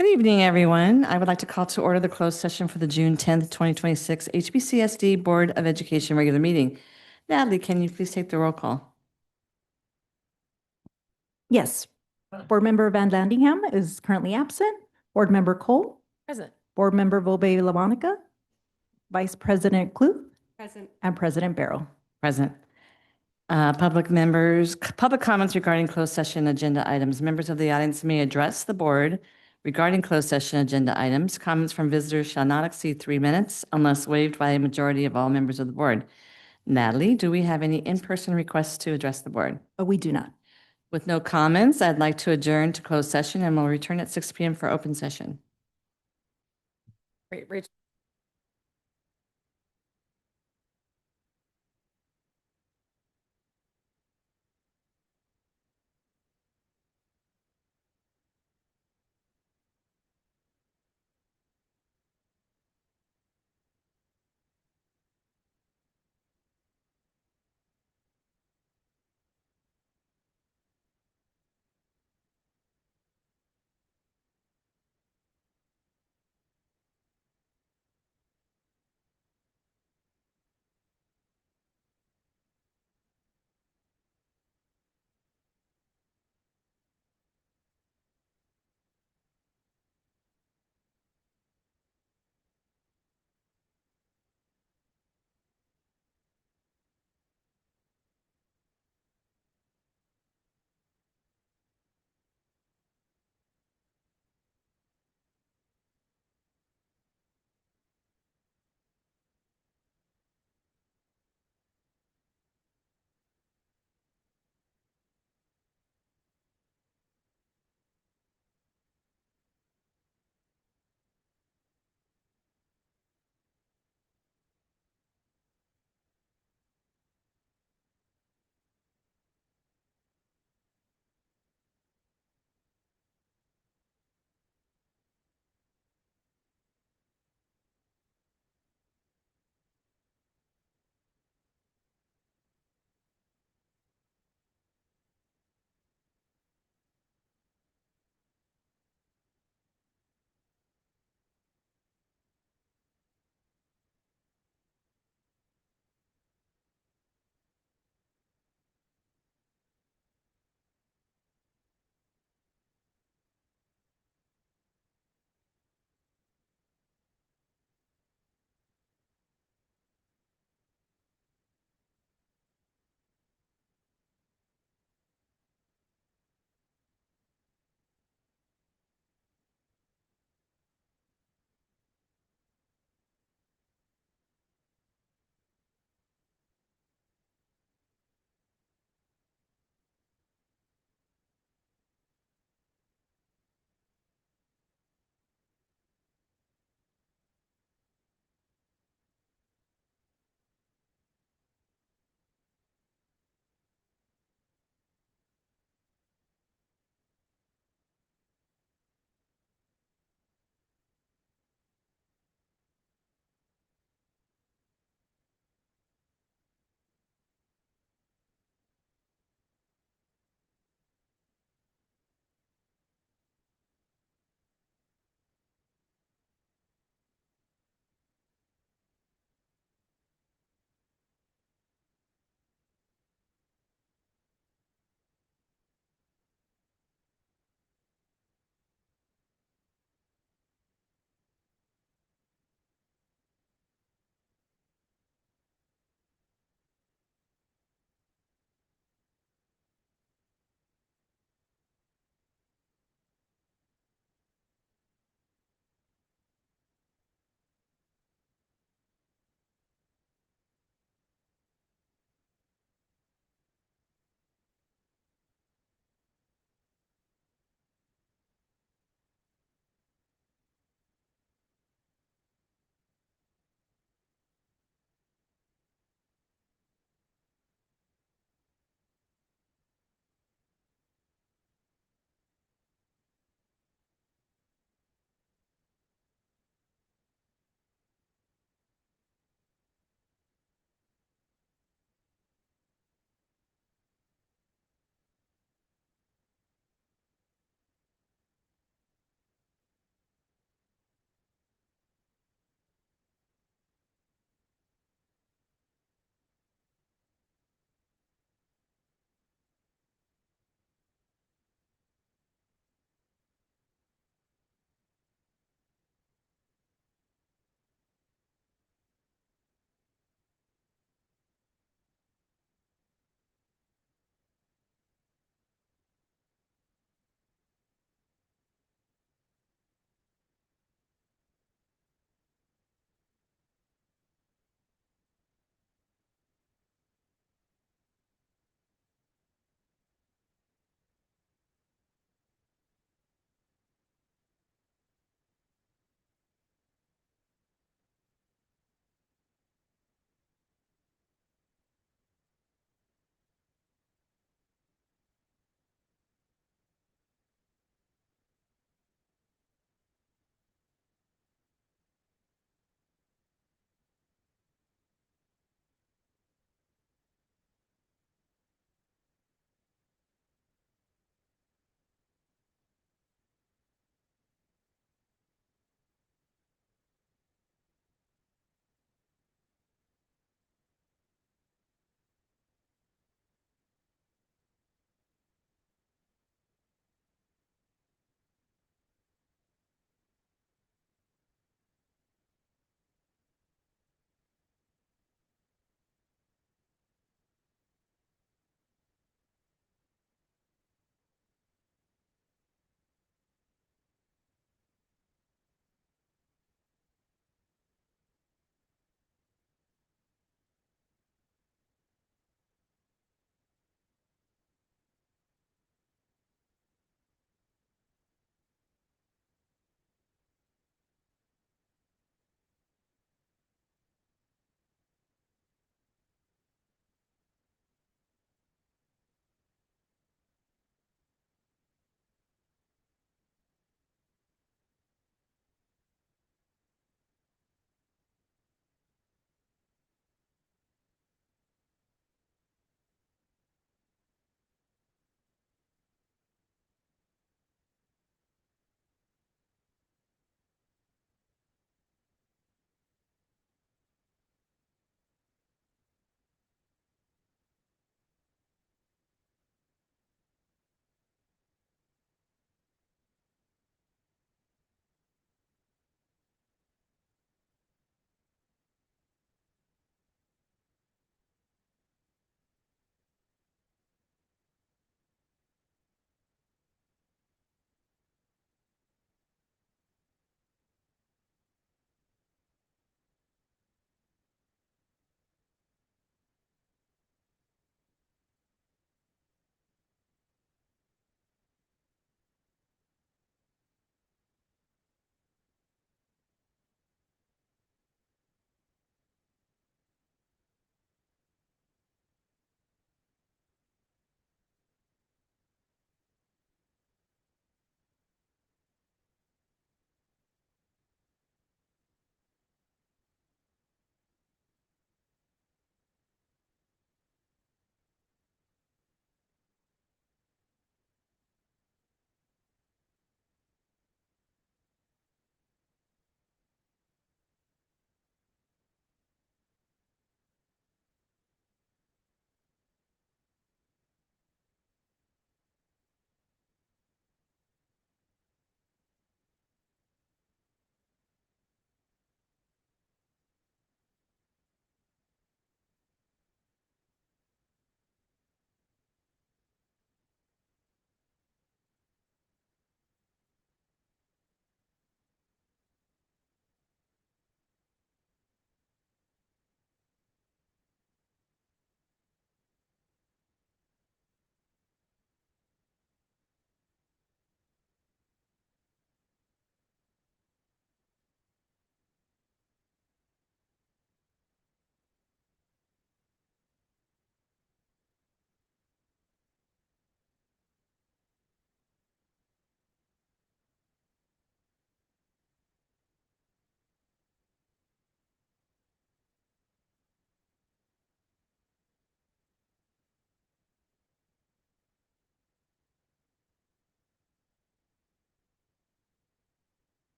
Good evening, everyone. I would like to call to order the closed session for the June 10th, 2026 HBCSD Board of Education regular meeting. Natalie, can you please take the roll call? Yes. Board Member Van Landingham is currently absent. Board Member Cole. Present. Board Member Volpe-LaMonica. Vice President Cluth. Present. And President Barrow. Present. Public comments regarding closed session agenda items. Members of the audience may address the board regarding closed session agenda items. Comments from visitors shall not exceed 3 minutes unless waived by a majority of all members of the board. Natalie, do we have any in-person requests to address the board? We do not. With no comments, I'd like to adjourn to closed session and we'll return at 6 p.m. for open session. Rachel.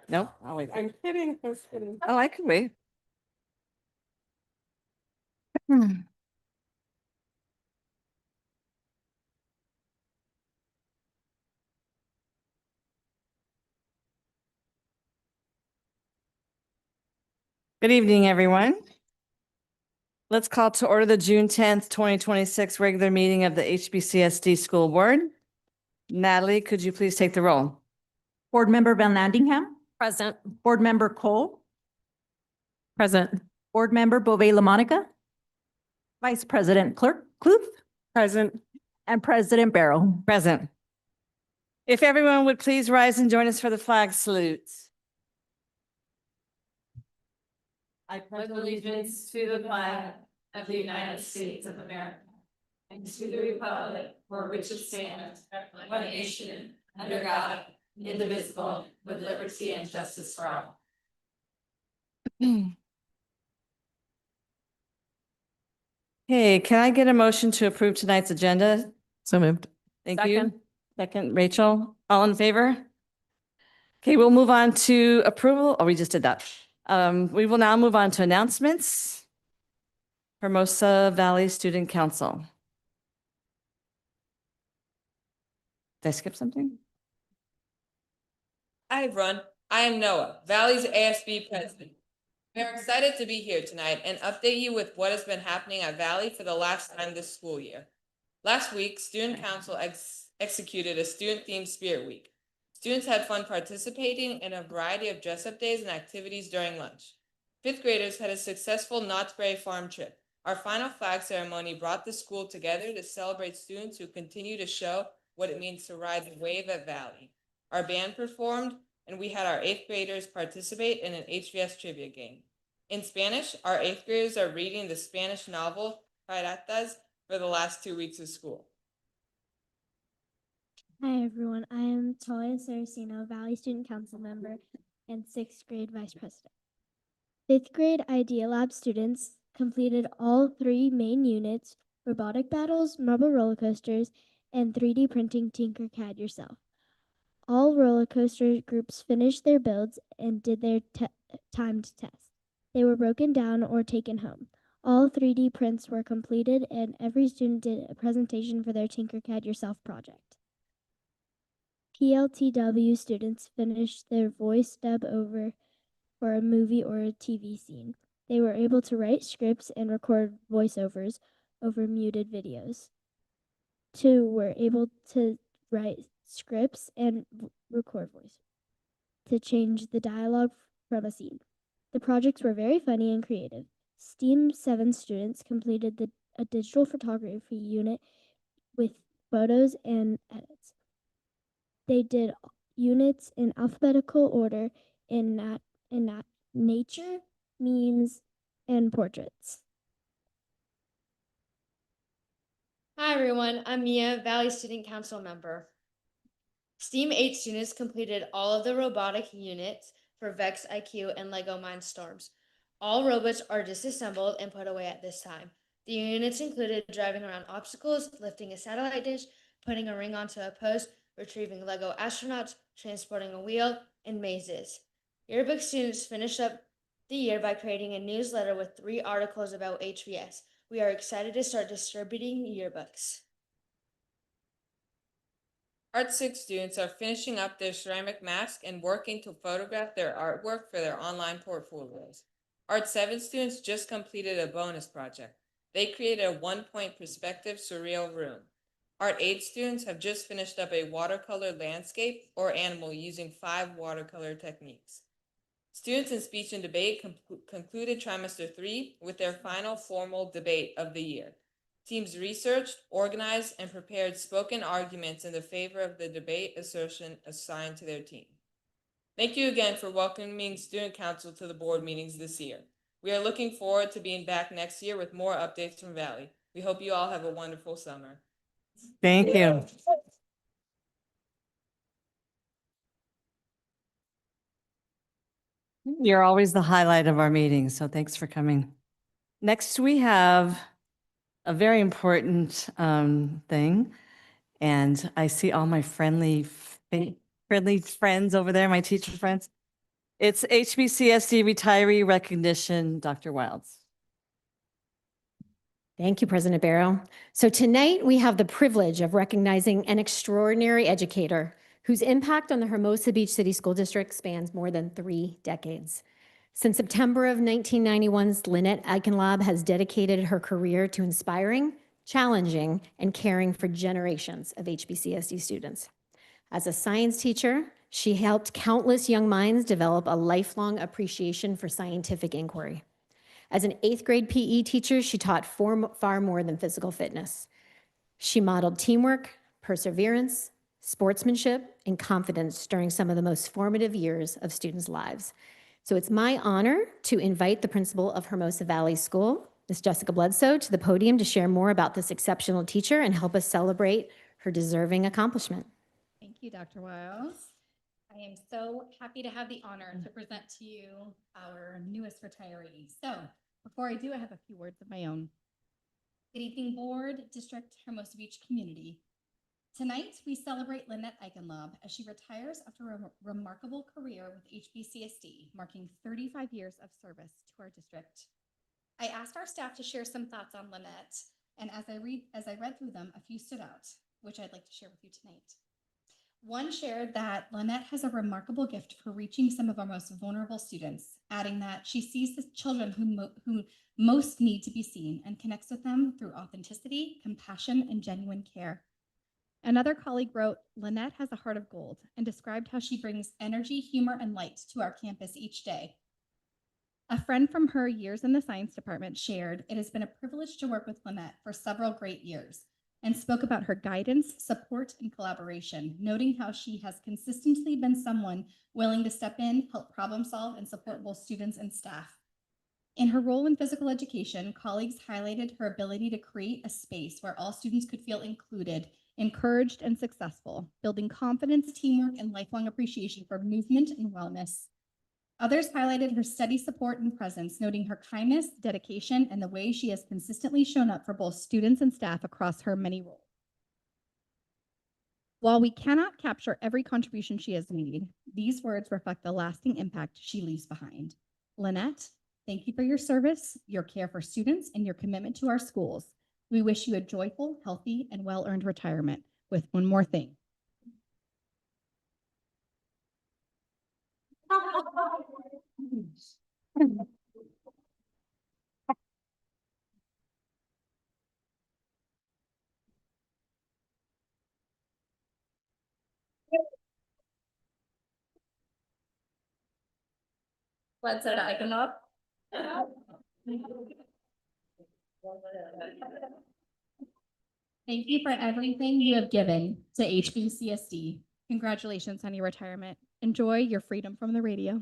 Nope, I'll wait. I'm kidding. I was kidding. Oh, I could wait. Hmm. Good evening, everyone. Let's call to order the June 10th, 2026 regular meeting of the HBCSD School Board. Natalie, could you please take the roll? Board Member Van Landingham, Present. Board Member Cole, Present. Board Member Bove LaMonica, Vice President Clerk Cluth, Present. and President Barrow. Present. If everyone would please rise and join us for the flag salute. I pledge allegiance to the flag of the United States of America and to the republic for which it stands, one nation, under God, indivisible, with liberty and justice for all. Hey, can I get a motion to approve tonight's agenda? So moved. Thank you. Second, Rachel, all in favor? Okay, we'll move on to approval. Oh, we just did that. We will now move on to announcements. Hermosa Valley Student Council. Did I skip something? Hi, everyone. I am Noah, Valley's ASB president. We are excited to be here tonight and update you with what has been happening at Valley for the last time this school year. Last week, Student Council executed a student-themed Spirit Week. Students had fun participating in a variety of dress-up days and activities during lunch. Fifth graders had a successful Knott's Berry Farm trip. Our final flag ceremony brought the school together to celebrate students who continue to show what it means to ride the wave at Valley. Our band performed, and we had our eighth graders participate in an HVS trivia game. In Spanish, our eighth graders are reading the Spanish novel Piratas for the last 2 weeks of school. Hi everyone, I am Talia Saraceno, Valley Student Council member and sixth grade vice president. Fifth grade Idea Lab students completed all 3 main units: robotic battles, marble roller coasters, and 3D printing Tinkercad yourself. All roller coaster groups finished their builds and did their timed tests. They were broken down or taken home. All 3D prints were completed and every student did a presentation for their Tinkercad yourself project. PLTW students finished their voice dub over for a movie or a TV scene. They were able to write scripts and record voiceovers over muted videos. 2 were able to write scripts and record voice to change the dialogue from a scene. The projects were very funny and creative. STEAM 7 students completed a digital photography unit with photos and edits. They did units in alphabetical order in nature, memes, and portraits. Hi everyone, I'm Mia, Valley Student Council member. STEAM 8 students completed all of the robotic units for Vex IQ and Lego Mindstorms. All robots are disassembled and put away at this time. The units included driving around obstacles, lifting a satellite dish, putting a ring onto a post, retrieving Lego astronauts, transporting a wheel, and mazes. Yearbook students finished up the year by creating a newsletter with 3 articles about HBS. We are excited to start distributing yearbooks. Art 6 students are finishing up their ceramic mask and working to photograph their artwork for their online portfolios. Art 7 students just completed a bonus project. They created a 1-point perspective surreal room. Art 8 students have just finished up a watercolor landscape or animal using 5 watercolor techniques. Students in speech and debate concluded trimester 3 with their final formal debate of the year. Teams researched, organized, and prepared spoken arguments in the favor of the debate assertion assigned to their team. Thank you again for welcoming Student Council to the board meetings this year. We are looking forward to being back next year with more updates from Valley. We hope you all have a wonderful summer. Thank you. You're always the highlight of our meetings, so thanks for coming. Next, we have a very important thing, and I see all my friendly friends over there, my teacher friends. It's HBCSD retiree recognition, Dr. Wilds. Thank you, President Barrow. So tonight we have the privilege of recognizing an extraordinary educator whose impact on the Hermosa Beach City School District spans more than 3 decades. Since September of 1991's Lynette Eichenlaub has dedicated her career to inspiring, challenging, and caring for generations of HBCSD students. As a science teacher, she helped countless young minds develop a lifelong appreciation for scientific inquiry. As an 8th grade PE teacher, she taught far more than physical fitness. She modeled teamwork, perseverance, sportsmanship, and confidence during some of the most formative years of students' lives. So it's my honor to invite the principal of Hermosa Valley School, Ms. Jessica Bledsoe, to the podium to share more about this exceptional teacher and help us celebrate her deserving accomplishment. Thank you, Dr. Wiles. I am so happy to have the honor to present to you our newest retiree. So before I do, I have a few words of my own. Good evening, board, district, Hermosa Beach community. Tonight, we celebrate Lynette Eichenlaub as she retires after a remarkable career with HBCSD, marking 35 years of service to our district. I asked our staff to share some thoughts on Lynette, and as I read through them, a few stood out, which I'd like to share with you tonight. One shared that Lynette has a remarkable gift for reaching some of our most vulnerable students, adding that she sees the children who most need to be seen and connects with them through authenticity, compassion, and genuine care. Another colleague wrote, Lynette has a heart of gold, and described how she brings energy, humor, and light to our campus each day. A friend from her years in the science department shared, it has been a privilege to work with Lynette for several great years, and spoke about her guidance, support, and collaboration, noting how she has consistently been someone willing to step in, help problem solve, and support both students and staff. In her role in physical education, colleagues highlighted her ability to create a space where all students could feel included, encouraged, and successful, building confidence, teamwork, and lifelong appreciation for movement and wellness. Others highlighted her steady support and presence, noting her kindness, dedication, and the way she has consistently shown up for both students and staff across her many roles. While we cannot capture every contribution she has made, these words reflect the lasting impact she leaves behind. Lynette, thank you for your service, your care for students, and your commitment to our schools. We wish you a joyful, healthy, and well-earned retirement. With one more thing. Let's set icon up. Thank you for everything you have given to HBCSD. Congratulations on your retirement. Enjoy your freedom from the radio.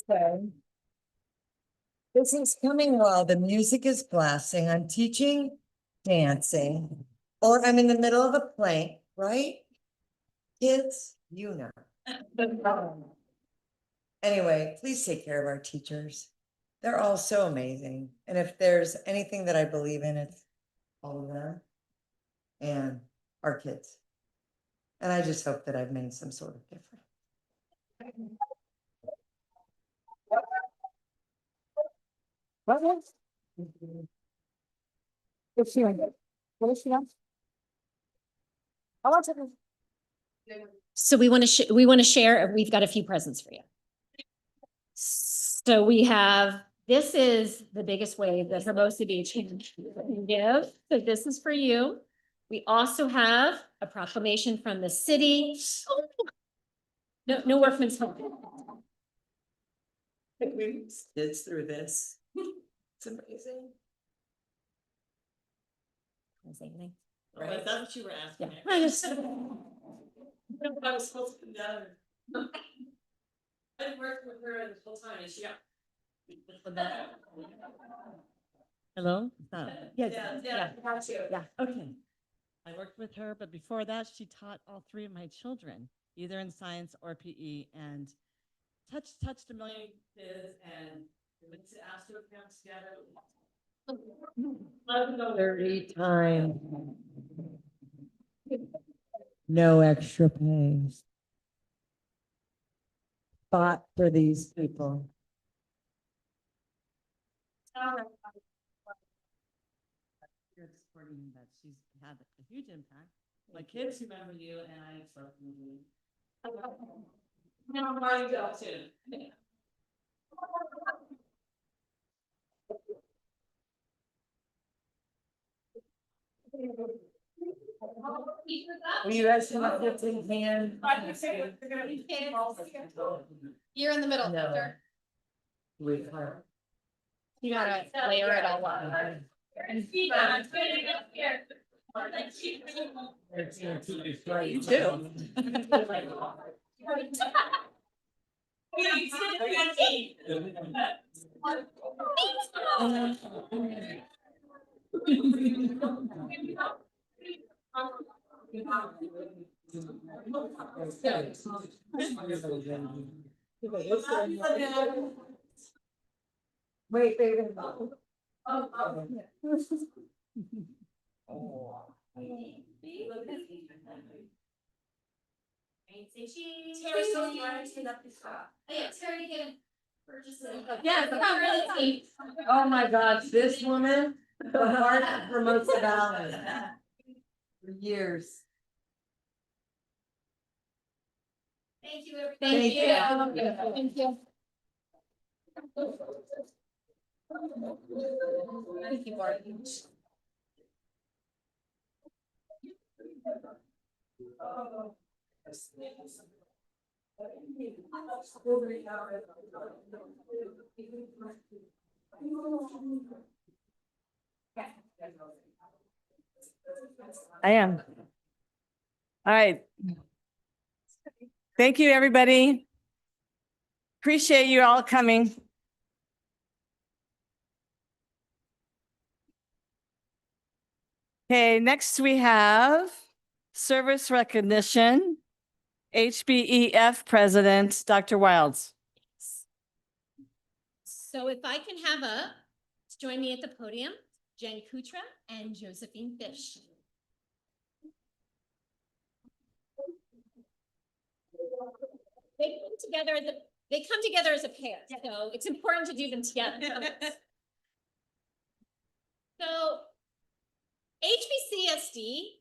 Okay. This is coming while the music is blasting. I'm teaching dancing, or I'm in the middle of a plank, right? Kids, you know. Anyway, please take care of our teachers. They're all so amazing. And if there's anything that I believe in, it's all of them and our kids. And I just hope that I've made some sort of difference. What was? Is she on? What is she on? I want to. So we want to share, we've got a few presents for you. So we have, this is the biggest wave that Hermosa Beach can give. So this is for you. We also have a proclamation from the city. No workman's comp. We kids through this. It's amazing. Can I say anything? Right? Is that what you were asking? Yeah. I just- I was supposed to come down. I worked with her the whole time and she got. Hello? Yeah, okay. I worked with her, but before that, she taught all three of my children, either in science or PE, and touched a million kids and went to Astro camps together. 30 times. No extra pay. Spot for these people. You're supporting that she's had a huge impact. My kids remember you, and I love you. Now I'm ready to go too. Will you guys come up with the hand? You're in the middle. No. Victor. With her. You gotta layer it all up. You too. Wait, baby. Oh my gosh, this woman, the heart promotes the valley. For years. Thank you. Thank you. Thank you. Thank you, Martin. I am. All right. Thank you, everybody. Appreciate you all coming. Okay, next we have service recognition. HBEF President, Dr. Wilds. So if I can have join me at the podium, Jen Kutra and Josephine Fish. They come together as a pair, so it's important to do them together. So HBCSD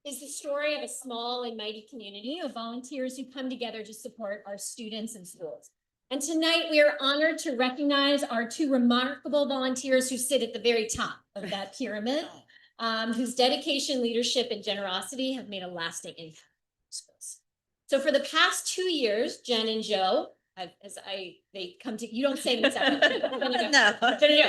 is the story of a small and mighty community of volunteers who come together to support our students and schools. And tonight we are honored to recognize our two remarkable volunteers who sit at the very top of that pyramid, whose dedication, leadership, and generosity have made a lasting impact on schools. So for the past 2 years, Jen and Joe, they come to, you don't say them separately. No.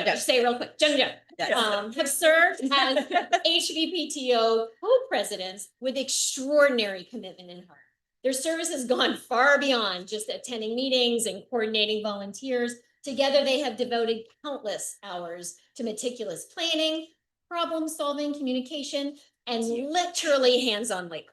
Just say it real quick. Jen and Joe have served as HVPTO co-presidents with extraordinary commitment and heart. Their service has gone far beyond just attending meetings and coordinating volunteers. Together, they have devoted countless hours to meticulous planning, problem solving, communication, and literally hands-on labor.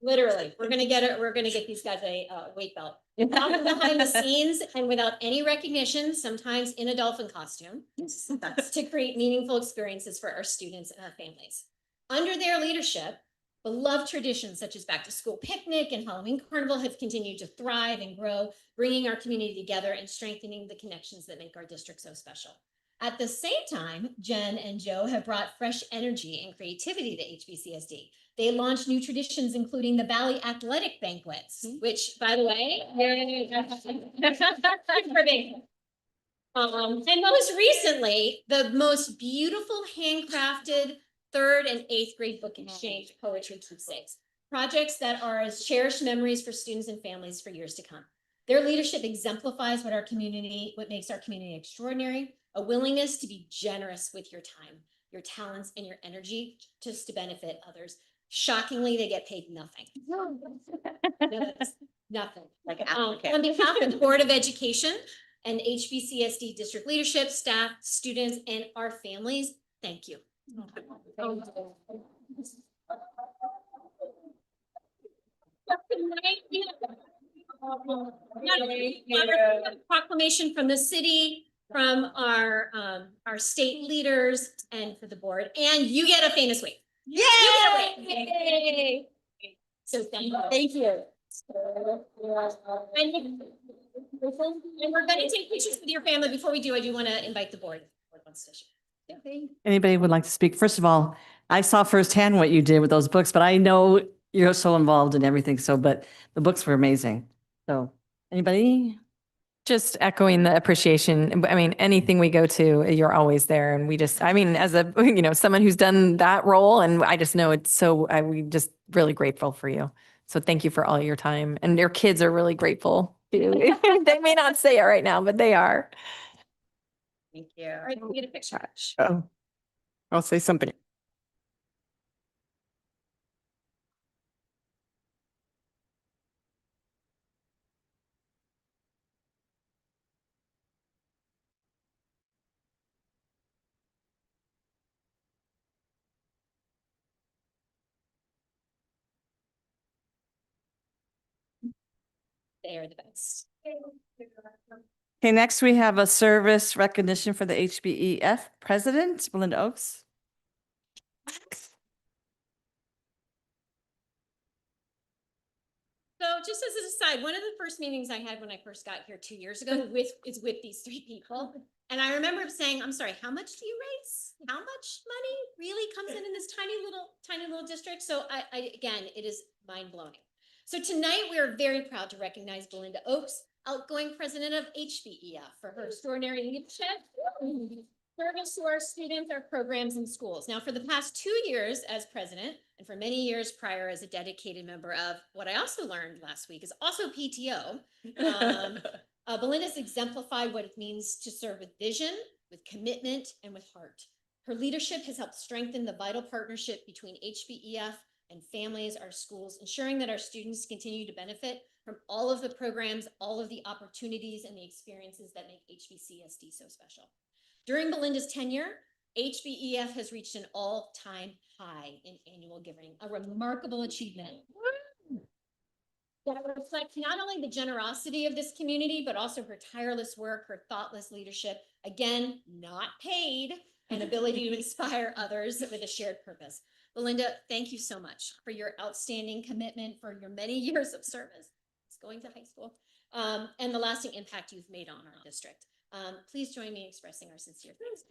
Literally, we're gonna get these guys a weight belt. Often behind the scenes and without any recognition, sometimes in a dolphin costume, to create meaningful experiences for our students and our families. Under their leadership, beloved traditions such as back to school picnic and Halloween carnival have continued to thrive and grow, bringing our community together and strengthening the connections that make our district so special. At the same time, Jen and Joe have brought fresh energy and creativity to HBCSD. They launched new traditions, including the Valley Athletic Banquets, which, by the way, and most recently, the most beautiful handcrafted 3rd and 8th grade book exchange poetry keepsakes, projects that are as cherished memories for students and families for years to come. Their leadership exemplifies what makes our community extraordinary, a willingness to be generous with your time, your talents, and your energy just to benefit others. Shockingly, they get paid nothing. Nothing. Like On behalf of the Board of Education and HBCSD district leadership, staff, students, and our families, thank you. Proclamation from the city, from our state leaders, and for the board, and you get a famous wave. Yay! So thank you. And we're going to take pictures with your family. Before we do, I do want to invite the board. Anybody would like to speak? First of all, I saw firsthand what you did with those books, but I know you're so involved in everything. So, but the books were amazing. So, anybody? Just echoing the appreciation. I mean, anything we go to, you're always there. And we just, I mean, as a, someone who's done that role, and I just know it's so, we just really grateful for you. So thank you for all your time. And your kids are really grateful. They may not say it right now, but they are. Thank you. All right, we get a picture. Oh, I'll say something. They are the best. Okay, next we have a service recognition for the HBEF president, Belinda Oaks. So just as an aside, one of the first meetings I had when I first got here 2 years ago is with these three people. And I remember saying, I'm sorry, how much do you raise? How much money really comes in this tiny little district? So again, it is mind blowing. So tonight we are very proud to recognize Belinda Oaks, outgoing president of HBEF, for her extraordinary leadership, service to our students, our programs and schools. Now, for the past 2 years as president, and for many years prior as a dedicated member of what I also learned last week is also PTO, Belinda's exemplified what it means to serve with vision, with commitment, and with heart. Her leadership has helped strengthen the vital partnership between HBEF and families, our schools, ensuring that our students continue to benefit from all of the programs, all of the opportunities and the experiences that make HBCSD so special. During Belinda's tenure, HBEF has reached an all-time high in annual giving, a remarkable achievement that reflects not only the generosity of this community, but also her tireless work, her thoughtless leadership, again, not paid, and ability to inspire others with a shared purpose. Belinda, thank you so much for your outstanding commitment, for your many years of service, going to high school, and the lasting impact you've made on our district. Please join me in expressing our sincere thanks.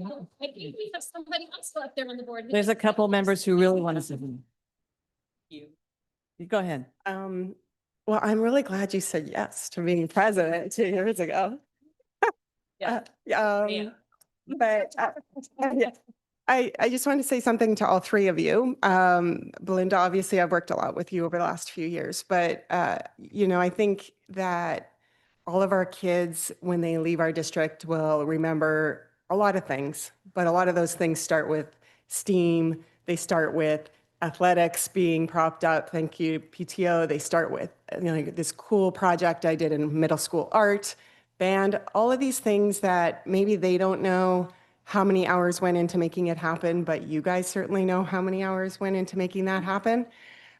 I think we have somebody else up there on the board. There's a couple members who really want to say something. You go ahead. Well, I'm really glad you said yes to being president 2 years ago. Yeah. But yeah, I just want to say something to all three of you. Belinda, obviously I've worked a lot with you over the last few years, but I think that all of our kids, when they leave our district, will remember a lot of things, but a lot of those things start with STEAM. They start with athletics being propped up. Thank you, PTO. They start with this cool project I did in middle school art, band, all of these things that maybe they don't know how many hours went into making it happen, but you guys certainly know how many hours went into making that happen.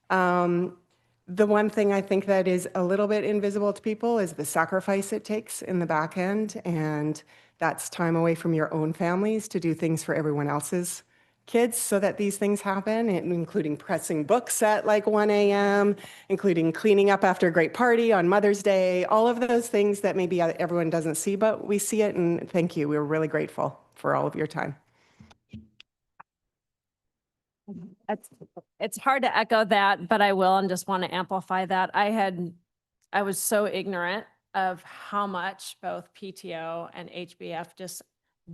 The one thing I think that is a little bit invisible to people is the sacrifice it takes in the back end, and that's time away from your own families to do things for everyone else's kids so that these things happen, including pressing books at like 1 a.m., including cleaning up after a great party on Mother's Day, all of those things that maybe everyone doesn't see, but we see it, and thank you. We're really grateful for all of your time. It's hard to echo that, but I will and just want to amplify that. I was so ignorant of how much both PTO and HBF just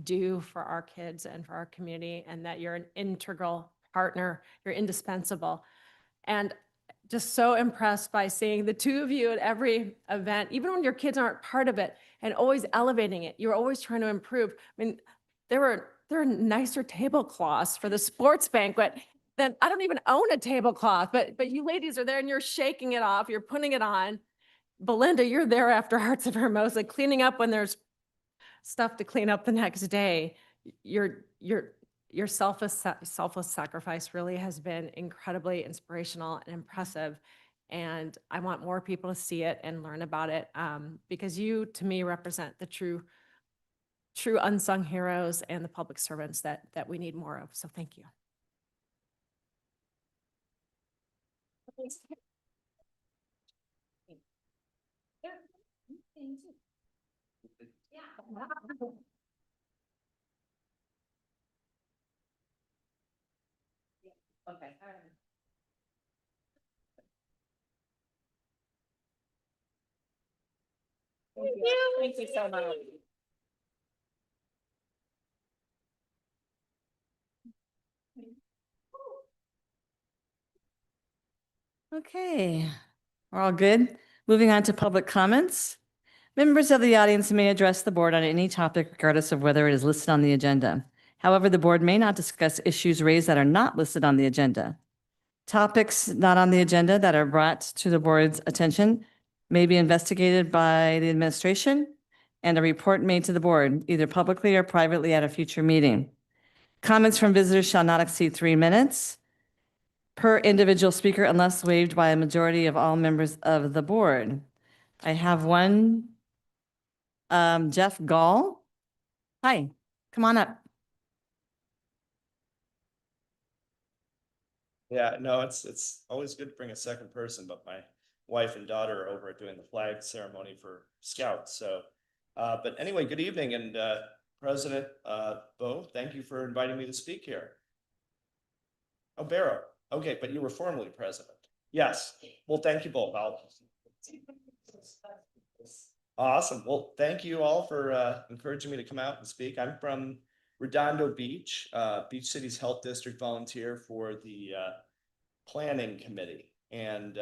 do for our kids and for our community, and that you're an integral partner, you're indispensable. And just so impressed by seeing the two of you at every event, even when your kids aren't part of it, and always elevating it. You're always trying to improve. I mean, there were nicer tablecloths for the sports banquet. Then I don't even own a tablecloth, but you ladies are there and you're shaking it off, you're putting it on. Belinda, you're there after Hearts of Hermosa, cleaning up when there's stuff to clean up the next day, your selfless sacrifice really has been incredibly inspirational and impressive. And I want more people to see it and learn about it, because you, to me, represent the true unsung heroes and the public servants that we need more of. So thank you. Okay. Thank you. Thank you so much. Okay, we're all good. Moving on to public comments. Members of the audience may address the board on any topic regardless of whether it is listed on the agenda. However, the board may not discuss issues raised that are not listed on the agenda. Topics not on the agenda that are brought to the board's attention may be investigated by the administration and a report made to the board, either publicly or privately at a future meeting. Comments from visitors shall not exceed 3 minutes per individual speaker unless waived by a majority of all members of the board. I have one, Jeff Gall. Hi, come on up. Yeah, no, it's always good to bring a second person, but my wife and daughter are over at doing the flag ceremony for Scouts. So, but anyway, good evening, and President Bo, thank you for inviting me to speak here. Oh, Barrow. Okay, but you were formerly president. Yes. Well, thank you both. Awesome. Well, thank you all for encouraging me to come out and speak. I'm from Redondo Beach, Beach City's Health District volunteer for the planning committee. And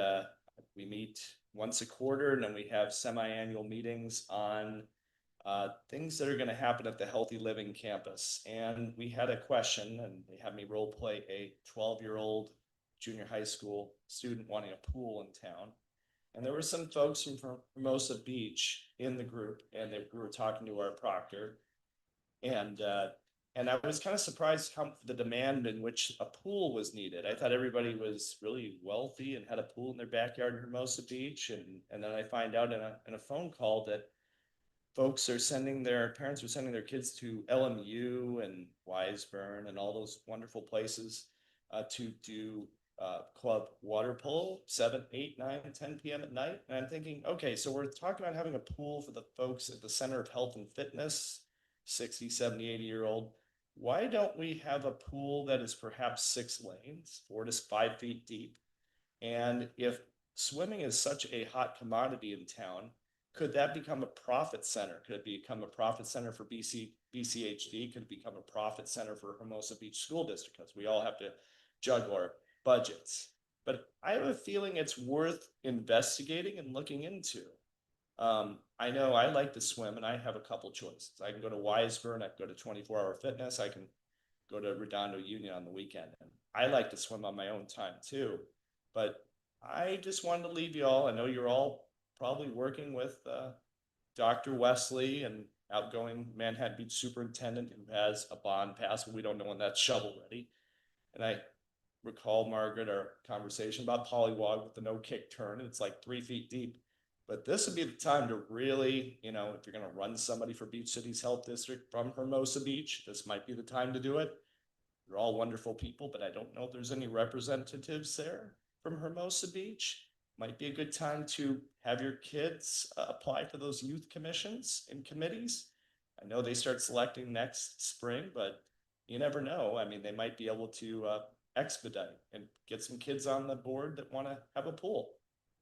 we meet once a quarter, and then we have semi-annual meetings on things that are going to happen at the Healthy Living campus. And we had a question, and they had me role play a 12-year-old junior high school student wanting a pool in town. And there were some folks from Hermosa Beach in the group, and we were talking to our proctor. And I was kind of surprised how the demand in which a pool was needed. I thought everybody was really wealthy and had a pool in their backyard in Hermosa Beach. And then I find out in a phone call that parents are sending their kids to LMU and Wiseburn and all those wonderful places to do club water polo 7, 8, 9, 10 p.m. at night. And I'm thinking, okay, so we're talking about having a pool for the folks at the Center of Health and Fitness, 60, 70, 80-year-old. Why don't we have a pool that is perhaps 6 lanes, 4 to 5 feet deep? And if swimming is such a hot commodity in town, could that become a profit center? Could it become a profit center for BCHD? Could it become a profit center for Hermosa Beach School District? Because we all have to juggle our budgets. But I have a feeling it's worth investigating and looking into. I know I like to swim, and I have a couple choices. I can go to Wiseburn, I can go to 24-hour fitness, I can go to Redondo Union on the weekend. And I like to swim on my own time too. But I just wanted to leave you all. I know you're all probably working with Dr. Wesley, and outgoing Manhattan Beach superintendent, who has a bond pass, but we don't know when that's shovel ready. And I recall, Margaret, our conversation about polywog with the no kick turn. It's like 3 feet deep. But this would be the time to really, if you're going to run somebody for Beach City's Health District from Hermosa Beach, this might be the time to do it. They're all wonderful people, but I don't know if there's any representatives there from Hermosa Beach. Might be a good time to have your kids apply for those youth commissions and committees. I know they start selecting next spring, but you never know. I mean, they might be able to expedite and get some kids on the board that want to have a pool.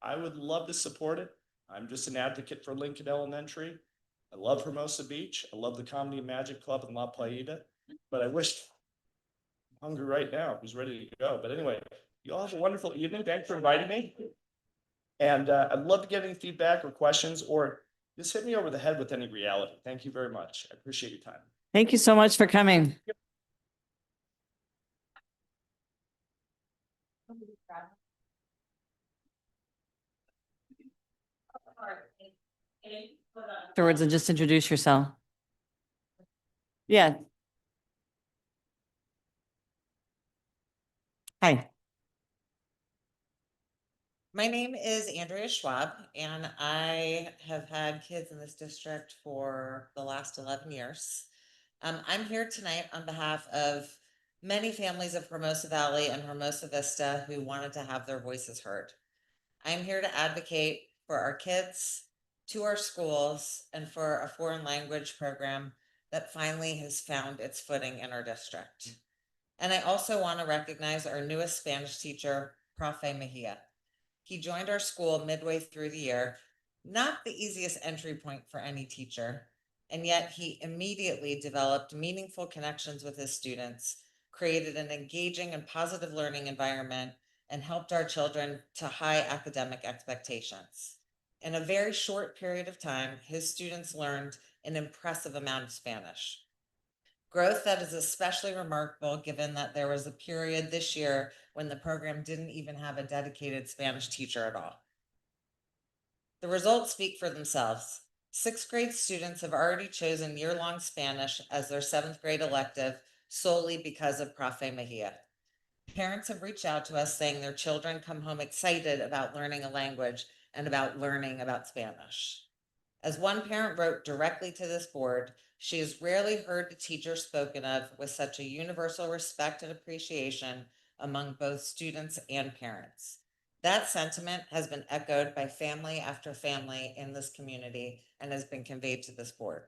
I would love to support it. I'm just an advocate for Lincoln Elementary. I love Hermosa Beach. I love the Comedy and Magic Club in La Playa, but I wish I'm hungry right now. Who's ready to go? But anyway, you all have a wonderful evening. Thanks for inviting me. And I'd love to get any feedback or questions, or just hit me over the head with any reality. Thank you very much. I appreciate your time. Thank you so much for coming. Afterwards, and just introduce yourself. Yeah. Hi. My name is Andrea Schwab, and I have had kids in this district for the last 11 years. I'm here tonight on behalf of many families of Hermosa Valley and Hermosa Vista who wanted to have their voices heard. I'm here to advocate for our kids, to our schools, and for a foreign language program that finally has found its footing in our district. And I also want to recognize our newest Spanish teacher, Profe Mejia. He joined our school midway through the year, not the easiest entry point for any teacher, and yet he immediately developed meaningful connections with his students, created an engaging and positive learning environment, and helped our children to high academic expectations. In a very short period of time, his students learned an impressive amount of Spanish. Growth that is especially remarkable given that there was a period this year when the program didn't even have a dedicated Spanish teacher at all. The results speak for themselves. 6th grade students have already chosen year-long Spanish as their 7th grade elective solely because of Profe Mejia. Parents have reached out to us saying their children come home excited about learning a language and about learning about Spanish. As one parent wrote directly to this board, she has rarely heard the teacher spoken of with such a universal respect and appreciation among both students and parents. That sentiment has been echoed by family after family in this community and has been conveyed to this board.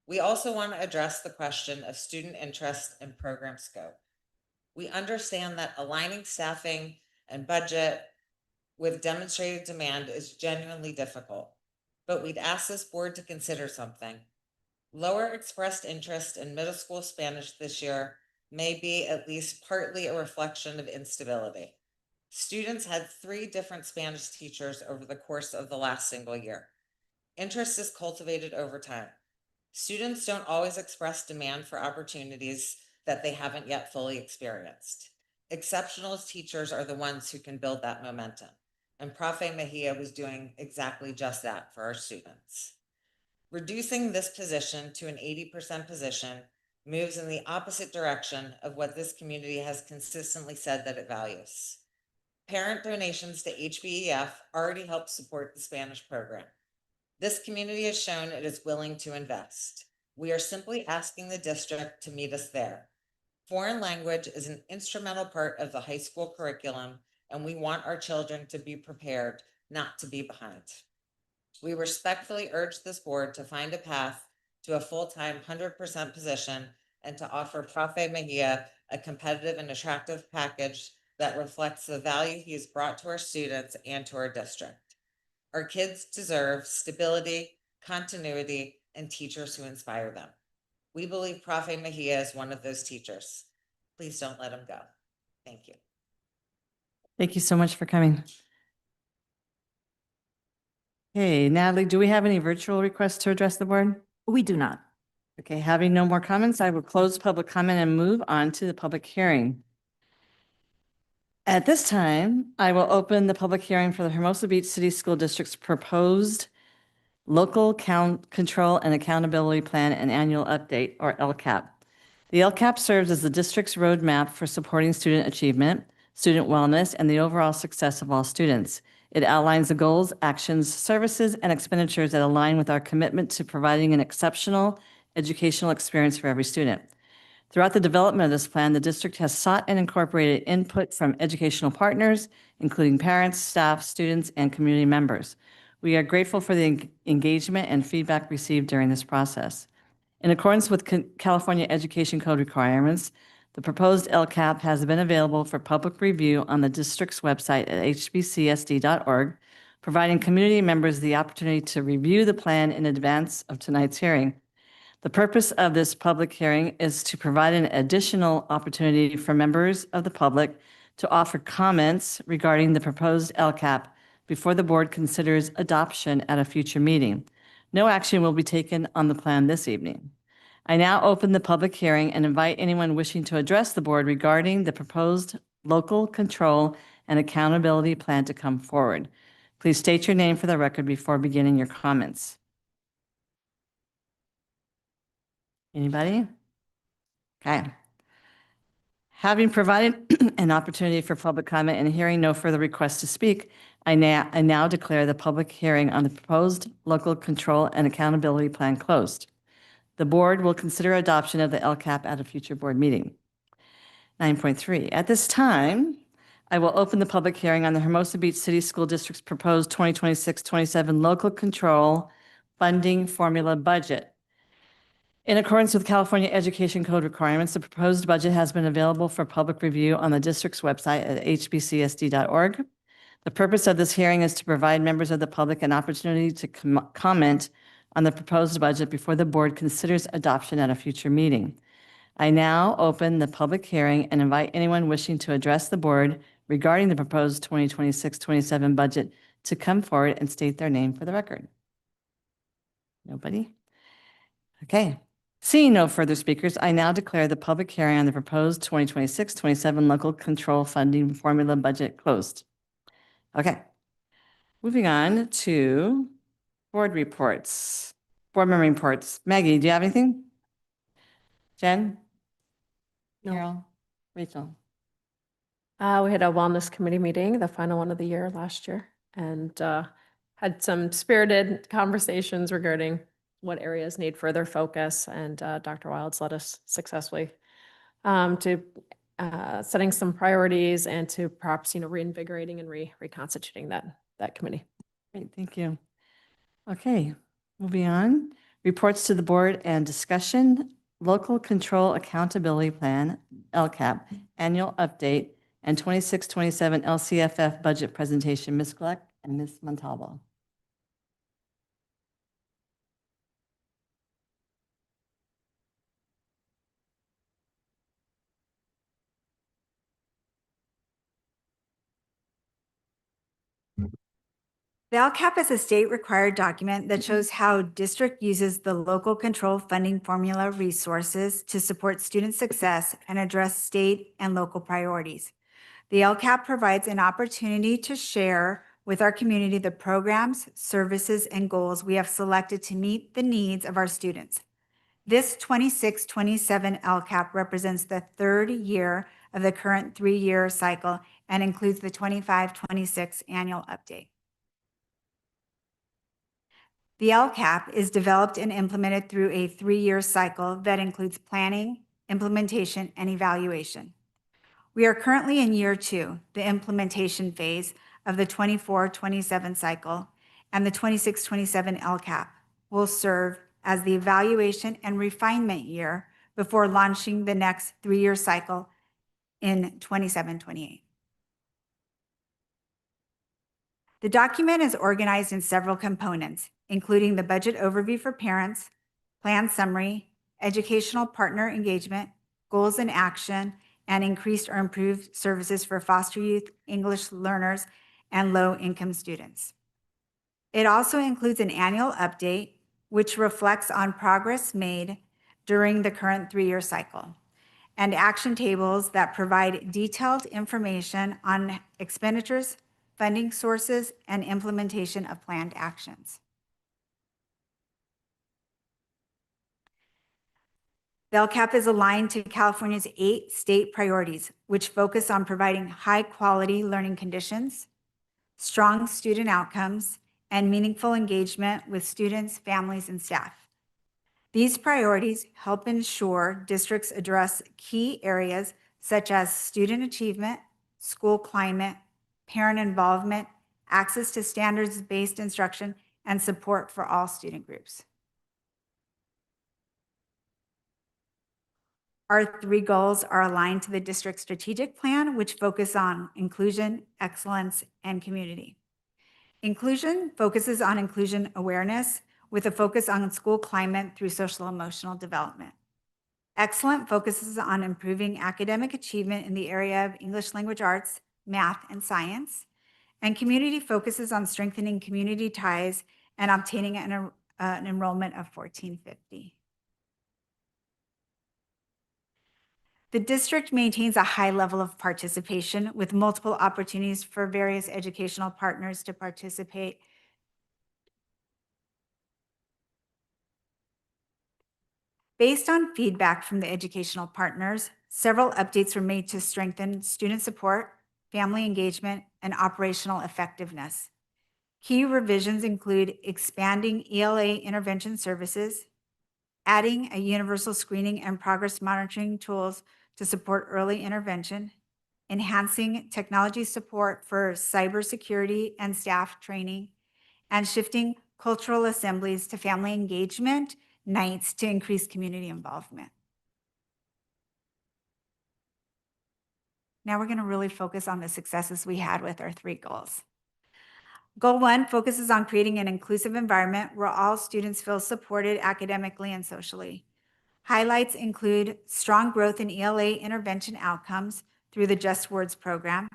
We also want to address the question of student interest and program scope. We understand that aligning staffing and budget with demonstrated demand is genuinely difficult, but we'd ask this board to consider something. Lower expressed interest in middle school Spanish this year may be at least partly a reflection of instability. Students had 3 different Spanish teachers over the course of the last single year. Interest is cultivated over time. Students don't always express demand for opportunities that they haven't yet fully experienced. Exceptional teachers are the ones who can build that momentum. And Profe Mejia was doing exactly just that for our students. Reducing this position to an 80% position moves in the opposite direction of what this community has consistently said that it values. Parent donations to HBEF already help support the Spanish program. This community has shown it is willing to invest. We are simply asking the district to meet us there. Foreign language is an instrumental part of the high school curriculum, and we want our children to be prepared, not to be behind. We respectfully urge this board to find a path to a full-time 100% position and to offer Profe Mejia a competitive and attractive package that reflects the value he has brought to our students and to our district. Our kids deserve stability, continuity, and teachers who inspire them. We believe Profe Mejia is one of those teachers. Please don't let him go. Thank you. Thank you so much for coming. Hey, Natalie, do we have any virtual requests to address the board? We do not. Okay, having no more comments, I will close public comment and move on to the public hearing. At this time, I will open the public hearing for the Hermosa Beach City School District's proposed Local Control and Accountability Plan and Annual Update, or LCAP. The LCAP serves as the district's roadmap for supporting student achievement, student wellness, and the overall success of all students. It outlines the goals, actions, services, and expenditures that align with our commitment to providing an exceptional educational experience for every student. Throughout the development of this plan, the district has sought and incorporated input from educational partners, including parents, staff, students, and community members. We are grateful for the engagement and feedback received during this process. In accordance with California Education Code requirements, the proposed LCAP has been available for public review on the district's website at hbcsd.org, providing community members the opportunity to review the plan in advance of tonight's hearing. The purpose of this public hearing is to provide an additional opportunity for members of the public to offer comments regarding the proposed LCAP before the board considers adoption at a future meeting. No action will be taken on the plan this evening. I now open the public hearing and invite anyone wishing to address the board regarding the proposed local control and accountability plan to come forward. Please state your name for the record before beginning your comments. Anybody? Okay. Having provided an opportunity for public comment and hearing no further requests to speak, I now declare the public hearing on the proposed local control and accountability plan closed. The board will consider adoption of the LCAP at a future board meeting. 9.3, at this time, I will open the public hearing on the Hermosa Beach City School District's proposed 2026-27 local control funding formula budget. In accordance with California Education Code requirements, the proposed budget has been available for public review on the district's website at hbcsd.org. The purpose of this hearing is to provide members of the public an opportunity to comment on the proposed budget before the board considers adoption at a future meeting. I now open the public hearing and invite anyone wishing to address the board regarding the proposed 2026-27 budget to come forward and state their name for the record. Nobody? Okay. Seeing no further speakers, I now declare the public hearing on the proposed 2026-27 local control funding formula budget closed. Okay. Moving on to board reports, board member reports. Maggie, do you have anything? Jen? No. Carol? Rachel? We had a wellness committee meeting, the final one of the year last year, and had some spirited conversations regarding what areas need further focus. And Dr. Wilds led us successfully to setting some priorities and to perhaps, reinvigorating and reconstituting that committee. Great, thank you. Okay, moving on. Reports to the board and discussion, local control accountability plan, LCAP, annual update, and 26-27 LCFF budget presentation. Ms. Gleck and Ms. Montalvo. The LCAP is a state-required document that shows how district uses the local control funding formula resources to support student success and address state and local priorities. The LCAP provides an opportunity to share with our community the programs, services, and goals we have selected to meet the needs of our students. This 26-27 LCAP represents the third year of the current three-year cycle and includes the 25-26 annual update. The LCAP is developed and implemented through a three-year cycle that includes planning, implementation, and evaluation. We are currently in year 2, the implementation phase of the 24-27 cycle, and the 26-27 LCAP will serve as the evaluation and refinement year before launching the next three-year cycle in 27-28. The document is organized in several components, including the budget overview for parents, plan summary, educational partner engagement, goals and action, and increased or improved services for foster youth, English learners, and low-income students. It also includes an annual update, which reflects on progress made during the current three-year cycle, and action tables that provide detailed information on expenditures, funding sources, and implementation of planned actions. The LCAP is aligned to California's 8 state priorities, which focus on providing high-quality learning conditions, strong student outcomes, and meaningful engagement with students, families, and staff. These priorities help ensure districts address key areas such as student achievement, school climate, parent involvement, access to standards-based instruction, and support for all student groups. Our 3 goals are aligned to the district strategic plan, which focus on inclusion, excellence, and community. Inclusion focuses on inclusion awareness with a focus on school climate through social emotional development. Excellent focuses on improving academic achievement in the area of English language arts, math, and science. And community focuses on strengthening community ties and obtaining an enrollment of 1450. The district maintains a high level of participation with multiple opportunities for various educational partners to participate. Based on feedback from the educational partners, several updates were made to strengthen student support, family engagement, and operational effectiveness. Key revisions include expanding ELA intervention services, adding a universal screening and progress monitoring tools to support early intervention, enhancing technology support for cybersecurity and staff training, and shifting cultural assemblies to family engagement nights to increase community involvement. Now we're going to really focus on the successes we had with our 3 goals. Goal 1 focuses on creating an inclusive environment where all students feel supported academically and socially. Highlights include strong growth in ELA intervention outcomes through the Just Words program,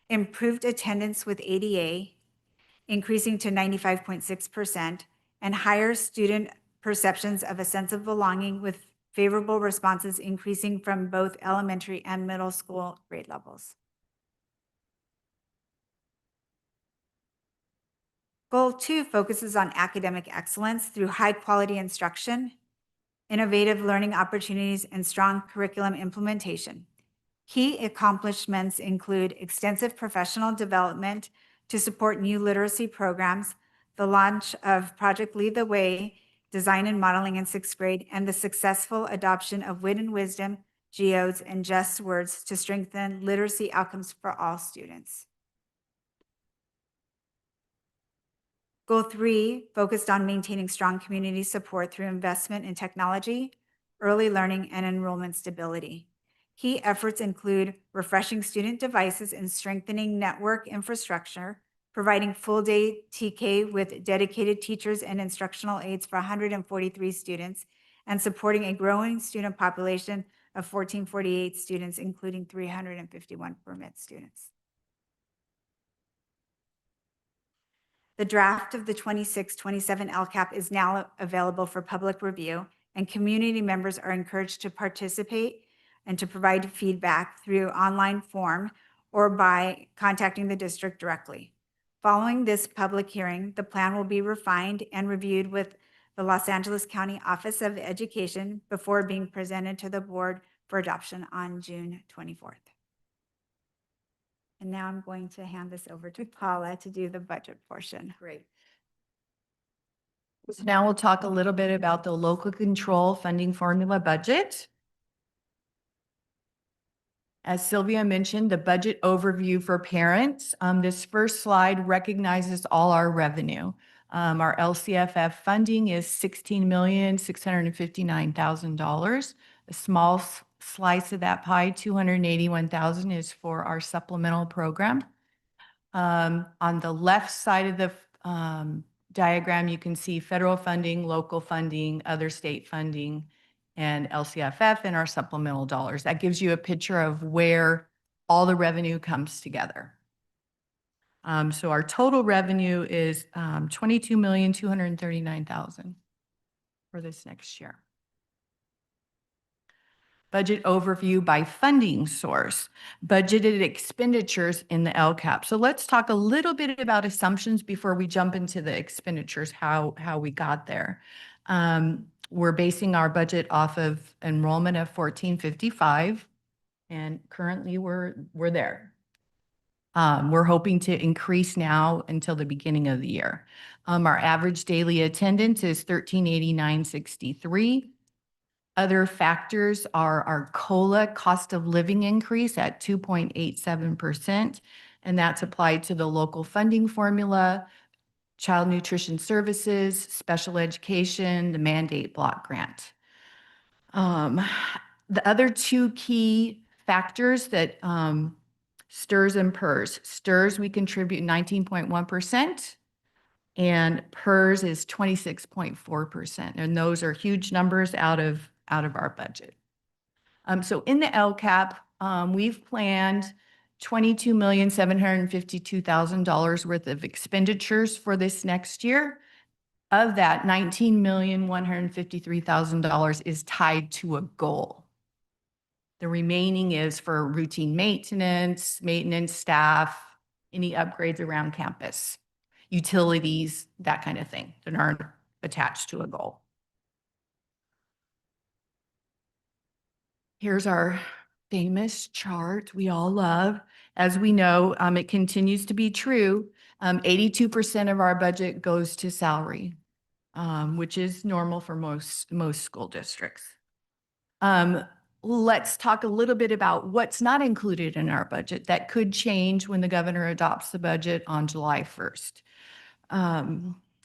improved attendance with ADA, increasing to 95.6%, and higher student perceptions of a sense of belonging with favorable responses increasing from both elementary and middle school grade levels. Goal 2 focuses on academic excellence through high-quality instruction, innovative learning opportunities, and strong curriculum implementation. Key accomplishments include extensive professional development to support new literacy programs, the launch of Project Lead the Way, design and modeling in 6th grade, and the successful adoption of Wit and Wisdom, Geodes, and Just Words to strengthen literacy outcomes for all students. Goal 3 focused on maintaining strong community support through investment in technology, early learning, and enrollment stability. Key efforts include refreshing student devices and strengthening network infrastructure, providing full-day TK with dedicated teachers and instructional aides for 143 students, and supporting a growing student population of 1,448 students, including 351 permit students. The draft of the 26-27 LCAP is now available for public review, and community members are encouraged to participate and to provide feedback through online form or by contacting the district directly. Following this public hearing, the plan will be refined and reviewed with the Los Angeles County Office of Education before being presented to the board for adoption on June 24th. And now I'm going to hand this over to Paula to do the budget portion. Great. So now we'll talk a little bit about the local control funding formula budget. As Sylvia mentioned, the budget overview for parents. This first slide recognizes all our revenue. Our LCFF funding is $16,659,000. A small slice of that pie, $281,000, is for our supplemental program. On the left side of the diagram, you can see federal funding, local funding, other state funding, and LCFF and our supplemental dollars. That gives you a picture of where all the revenue comes together. So our total revenue is $22,239,000 for this next year. Budget overview by funding source, budgeted expenditures in the LCAP. So let's talk a little bit about assumptions before we jump into the expenditures, how we got there. We're basing our budget off of enrollment of 1455, and currently we're there. We're hoping to increase now until the beginning of the year. Our average daily attendance is 1389.63. Other factors are our COLA, cost of living increase at 2.87%, and that's applied to the local funding formula, child nutrition services, special education, the mandate block grant. The other 2 key factors that STRS and PERS. STRS, we contribute 19.1%. And PERS is 26.4%. And those are huge numbers out of our budget. So in the LCAP, we've planned $22,752,000 worth of expenditures for this next year. Of that, $19,153,000 is tied to a goal. The remaining is for routine maintenance staff, any upgrades around campus, utilities, that kind of thing that aren't attached to a goal. Here's our famous chart we all love. As we know, it continues to be true. 82% of our budget goes to salary, which is normal for most school districts. Let's talk a little bit about what's not included in our budget that could change when the governor adopts the budget on July 1st.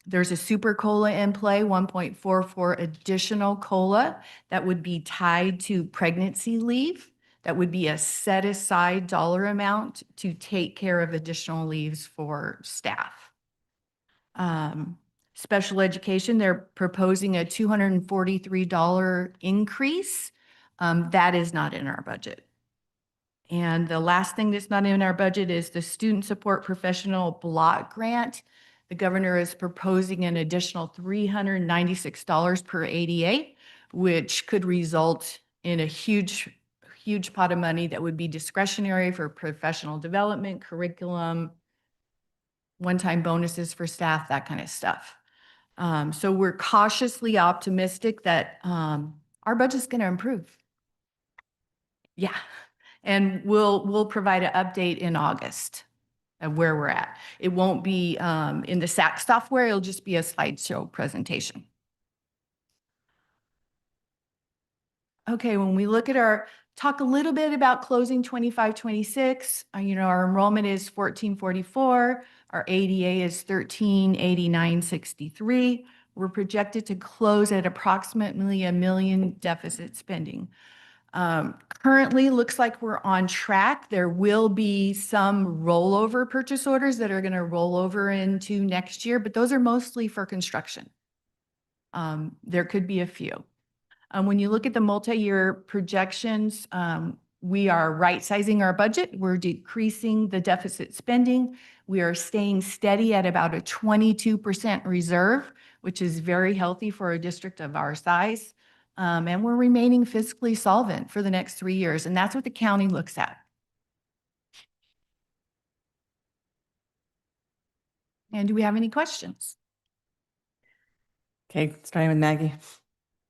There's a super COLA in play, 1.44 additional COLA that would be tied to pregnancy leave. That would be a set aside dollar amount to take care of additional leaves for staff. Special education, they're proposing a $243 increase. That is not in our budget. And the last thing that's not in our budget is the student support professional block grant. The governor is proposing an additional $396 per ADA, which could result in a huge pot of money that would be discretionary for professional development, curriculum, one-time bonuses for staff, that kind of stuff. So we're cautiously optimistic that our budget's going to improve. Yeah. And we'll provide an update in August of where we're at. It won't be in the SAC software. It'll just be a slideshow presentation. Okay, when we look at talk a little bit about closing 25-26. Our enrollment is 1444. Our ADA is 1389.63. We're projected to close at approximately $1 million deficit spending. Currently looks like we're on track. There will be some rollover purchase orders that are going to roll over into next year, but those are mostly for construction. There could be a few. When you look at the multi-year projections, we are right-sizing our budget. We're decreasing the deficit spending. We are staying steady at about a 22% reserve, which is very healthy for a district of our size. And we're remaining fiscally solvent for the next 3 years. And that's what the county looks at. And do we have any questions? Okay, starting with Maggie.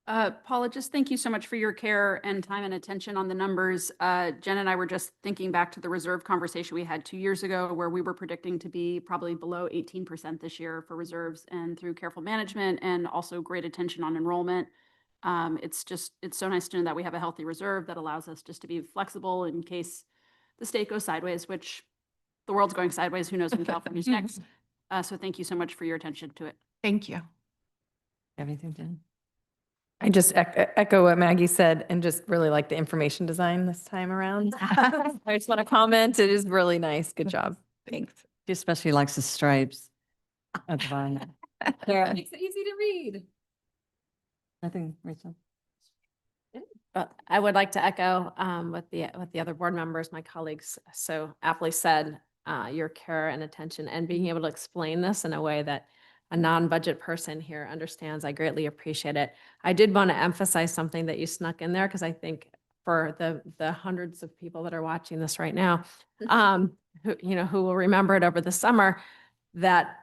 Paula, just thank you so much for your care and time and attention on the numbers. Jen and I were just thinking back to the reserve conversation we had 2 years ago, where we were predicting to be probably below 18% this year for reserves, and through careful management and also great attention on enrollment. It's so nice to know that we have a healthy reserve that allows us just to be flexible in case the state goes sideways, which the world's going sideways. Who knows when California's next? So thank you so much for your attention to it. Thank you. Everything, Jen? I just echo what Maggie said and just really like the information design this time around. I just want to comment. It is really nice. Good job. Thanks. She especially likes the stripes at the bottom. Makes it easy to read. Nothing, Rachel. But I would like to echo what the other board members, my colleagues so aptly said, your care and attention and being able to explain this in a way that a non-budget person here understands. I greatly appreciate it. I did want to emphasize something that you snuck in there, because I think for the hundreds of people that are watching this right now, who will remember it over the summer, that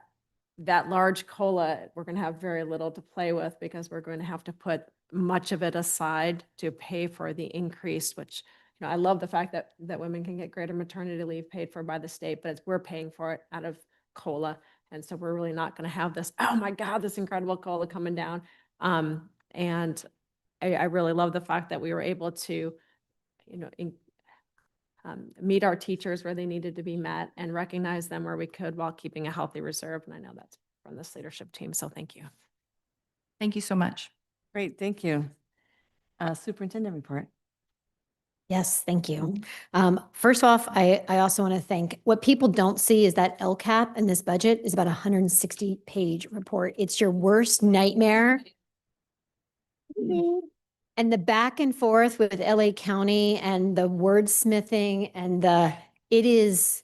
large COLA, we're going to have very little to play with, because we're going to have to put much of it aside to pay for the increase, which, I love the fact that women can get greater maternity leave paid for by the state, but we're paying for it out of COLA. And so we're really not going to have this, oh my God, this incredible COLA coming down. And I really love the fact that we were able to, meet our teachers where they needed to be met and recognize them where we could while keeping a healthy reserve. And I know that's from this leadership team. So thank you. Thank you so much. Great, thank you. Superintendent report. Yes, thank you. First off, I also want to thank, what people don't see is that LCAP in this budget is about a 160-page report. It's your worst nightmare. And the back and forth with LA County and the wordsmithing and it is,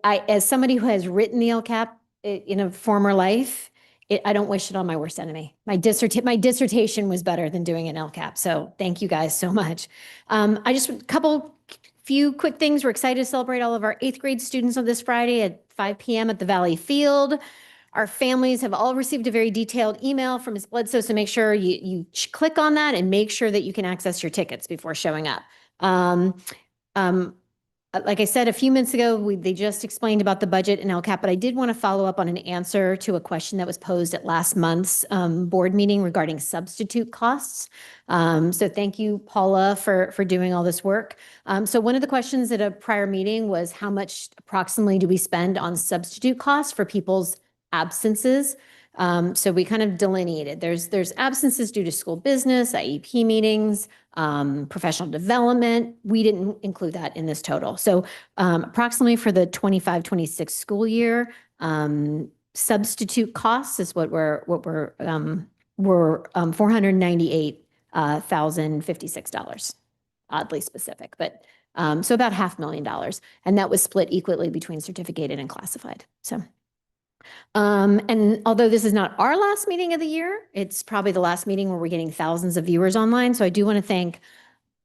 as somebody who has written the LCAP in a former life, I don't wish it on my worst enemy. My dissertation was better than doing an LCAP. So thank you guys so much. Few quick things. We're excited to celebrate all of our 8th grade students on this Friday at 5 p.m. at the Valley Field. Our families have all received a very detailed email from Ms. Bledsoe, so make sure you click on that and make sure that you can access your tickets before showing up. Like I said a few minutes ago, they just explained about the budget and LCAP, but I did want to follow up on an answer to a question that was posed at last month's board meeting regarding substitute costs. So thank you, Paula, for doing all this work. So one of the questions at a prior meeting was how much approximately do we spend on substitute costs for people's absences? So we kind of delineated. There's absences due to school business, IEP meetings, professional development. We didn't include that in this total. So approximately for the 25-26 school year, substitute costs is what we're $498,056. Oddly specific, but so about $500,000, and that was split equally between certificated and classified. So. And although this is not our last meeting of the year, it's probably the last meeting where we're getting thousands of viewers online. So I do want to thank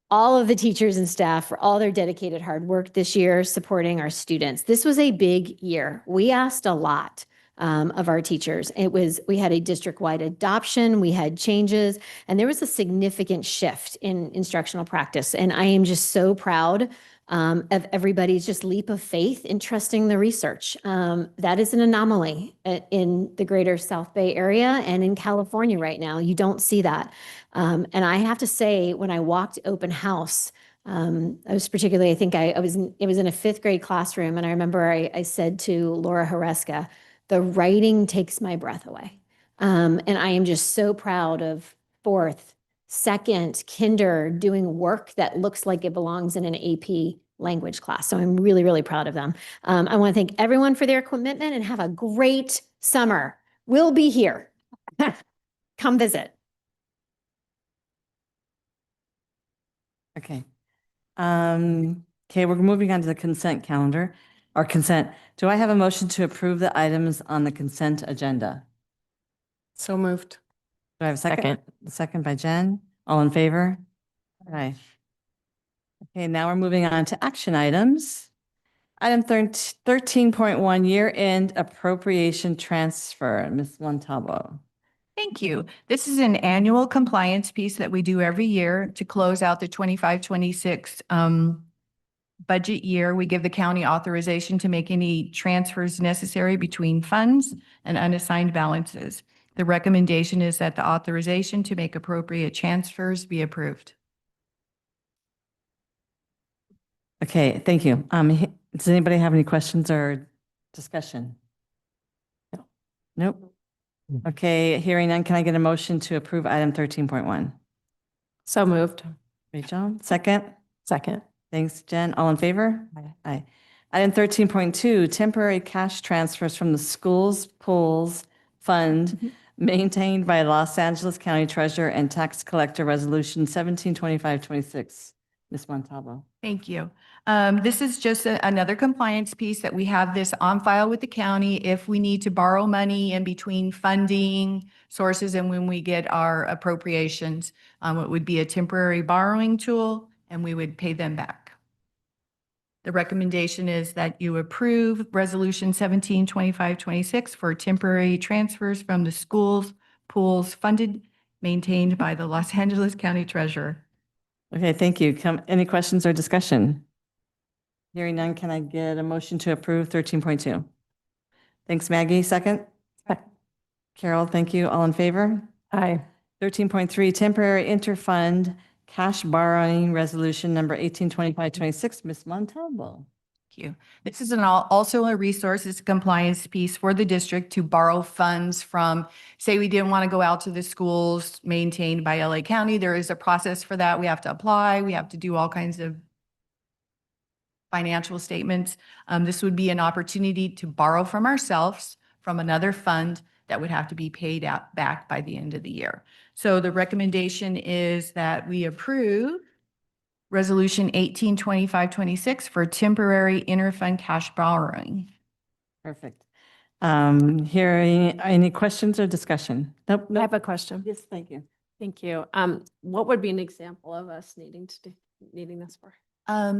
all of the teachers and staff for all their dedicated hard work this year supporting our students. This was a big year. We asked a lot of our teachers. We had a district-wide adoption, we had changes, and there was a significant shift in instructional practice. And I am just so proud of everybody's just leap of faith in trusting the research. That is an anomaly in the greater South Bay area and in California right now. You don't see that. And I have to say, when I walked open house, I was particularly, I think it was in a 5th grade classroom. And I remember I said to Laura Hareska, the writing takes my breath away. And I am just so proud of 4th, 2nd, kinder doing work that looks like it belongs in an AP language class. So I'm really, really proud of them. I want to thank everyone for their commitment and have a great summer. We'll be here. Come visit. Okay. Okay, we're moving on to the consent calendar or consent. Do I have a motion to approve the items on the consent agenda? So moved. Do I have a second? Second by Jen. All in favor? Aye. Okay, now we're moving on to action items. Item 13.1, year-end appropriation transfer. Ms. Montalvo. Thank you. This is an annual compliance piece that we do every year to close out the 25-26 budget year. We give the county authorization to make any transfers necessary between funds and unassigned balances. The recommendation is that the authorization to make appropriate transfers be approved. Okay, thank you. Does anybody have any questions or discussion? No. Nope. Okay, hearing none, can I get a motion to approve item 13.1? So moved. Rachel, second? Second. Thanks, Jen. All in favor? Aye. Aye. Item 13.2, temporary cash transfers from the schools pools fund maintained by Los Angeles County Treasurer and Tax Collector Resolution 172526. Ms. Montalvo. Thank you. This is just another compliance piece that we have this on file with the county if we need to borrow money in between funding sources and when we get our appropriations. It would be a temporary borrowing tool and we would pay them back. The recommendation is that you approve Resolution 172526 for temporary transfers from the schools pools funded, maintained by the Los Angeles County Treasurer. Okay, thank you. Any questions or discussion? Hearing none, can I get a motion to approve 13.2? Thanks, Maggie. Second? Carol, thank you. All in favor? Aye. 13.3, temporary interfund cash borrowing resolution number 182526. Ms. Montalvo. Thank you. This is also a resources compliance piece for the district to borrow funds from, say we didn't want to go out to the schools maintained by LA County. There is a process for that. We have to apply. We have to do all kinds of financial statements. This would be an opportunity to borrow from ourselves from another fund that would have to be paid out back by the end of the year. So the recommendation is that we approve Resolution 182526 for temporary interfund cash borrowing. Perfect. Hearing any questions or discussion? Nope. I have a question. Yes, thank you. Thank you. What would be an example of us needing this for?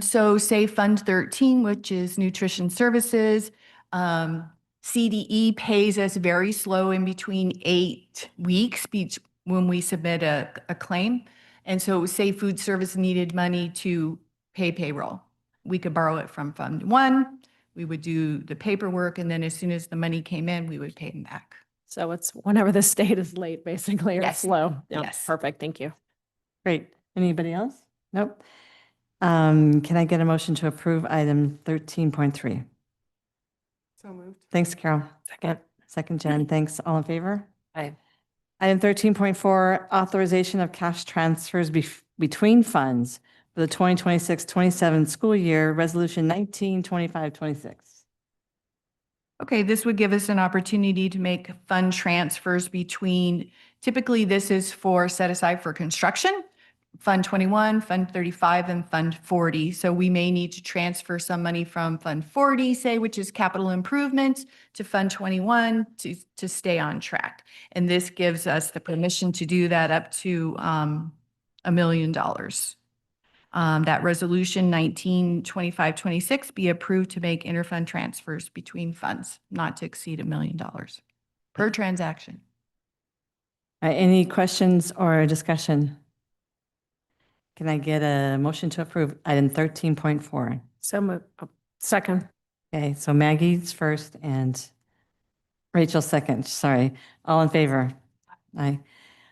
So say Fund 13, which is nutrition services, CDE pays us very slow in between 8 weeks when we submit a claim. And so say food service needed money to pay payroll. We could borrow it from Fund 1. We would do the paperwork, and then as soon as the money came in, we would pay them back. So it's whenever the state is late, basically, or Yes. slow. Yeah, Yes. perfect. Thank you. Great. Anybody else? Nope. Can I get a motion to approve item 13.3? So moved. Thanks, Carol. Second. Second, Jen. Thanks. All in favor? Aye. Item 13.4, authorization of cash transfers between funds for the 2026-27 school year, Resolution 192526. Okay, this would give us an opportunity to make fund transfers between, typically this is for set aside for construction, Fund 21, Fund 35, and Fund 40. So we may need to transfer some money from Fund 40, say, which is capital improvements, to Fund 21 to stay on track. And this gives us the permission to do that up to $1 million. That resolution 192526 be approved to make interfund transfers between funds, not to exceed $1 million per transaction. Any questions or discussion? Can I get a motion to approve item 13.4? So move. Second. Okay, so Maggie's first and Rachel second. Sorry. All in favor? Aye.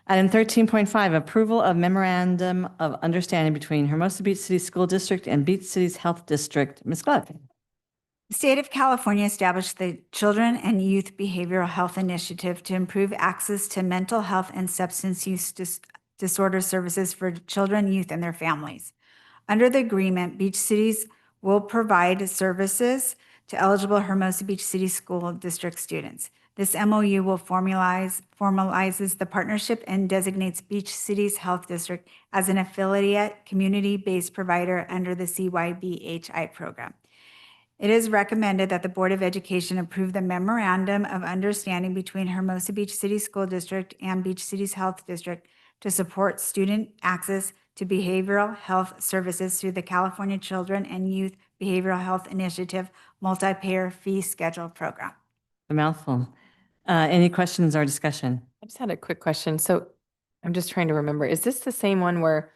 Item 13.5, approval of memorandum of understanding between Hermosa Beach City School District and Beach Cities Health District. Ms. Gluck. The state of California established the Children and Youth Behavioral Health Initiative to improve access to mental health and substance use disorder services for children, youth, and their families. Under the agreement, Beach Cities will provide services to eligible Hermosa Beach City School District students. This MOU will formalizes the partnership and designates Beach Cities Health District as an affiliate community-based provider under the CYBHI program. It is recommended that the Board of Education approve the memorandum of understanding between Hermosa Beach City School District and Beach Cities Health District to support student access to behavioral health services through the California Children and Youth Behavioral Health Initiative multi-payer fee schedule program. A mouthful. Any questions or discussion? I just had a quick question. So I'm just trying to remember, is this the same one where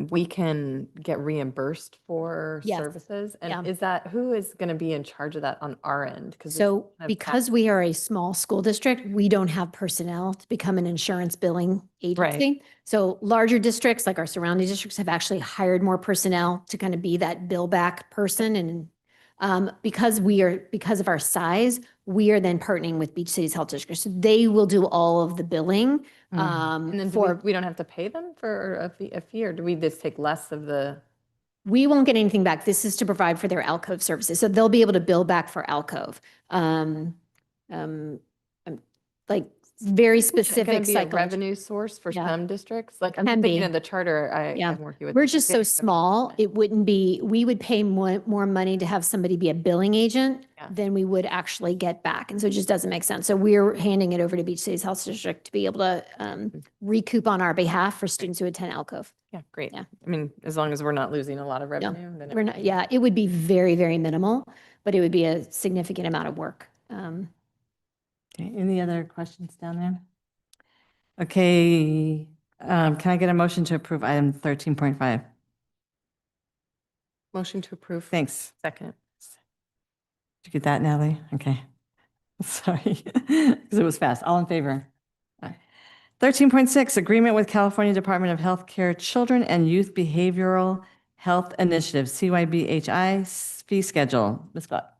we can get reimbursed for Yes. services? And Yeah. is that, who is going to be in charge of that on our end? So because we are a small school district, we don't have personnel to become an insurance billing agency. So larger districts, like our surrounding districts, have actually hired more personnel to kind of be that bill back person. And because of our size, we are then partnering with Beach Cities Health District. So they will do all of the billing. and then we don't have to pay them for a fee, or do we just take less of the? We won't get anything back. This is to provide for their alcove services. So they'll be able to bill back for alcove. Like very specific Going to be a psychology. revenue source for Yeah. some districts? Like I'm Can thinking be. of the charter Yeah. I'm working with. We're just so small, it wouldn't be, we would pay more money to have somebody be a billing agent Yeah. than we would actually get back. And so it just doesn't make sense. So we're handing it over to Beach Cities Health District to be able to recoup on our behalf for students who attend alcove. Yeah, great. Yeah. I mean, as long as we're not losing a lot of revenue, then We're not, yeah, it would be very, very minimal, but it would be a significant amount of work. Okay, any other questions down there? Okay, can I get a motion to approve item 13.5? Motion to approve. Thanks. Second. Did you get that, Natalie? Okay. Sorry, because it was fast. All in favor? 13.6, agreement with California Department of Healthcare Children and Youth Behavioral Health Initiative, CYBHI fee schedule. Ms. Gluck.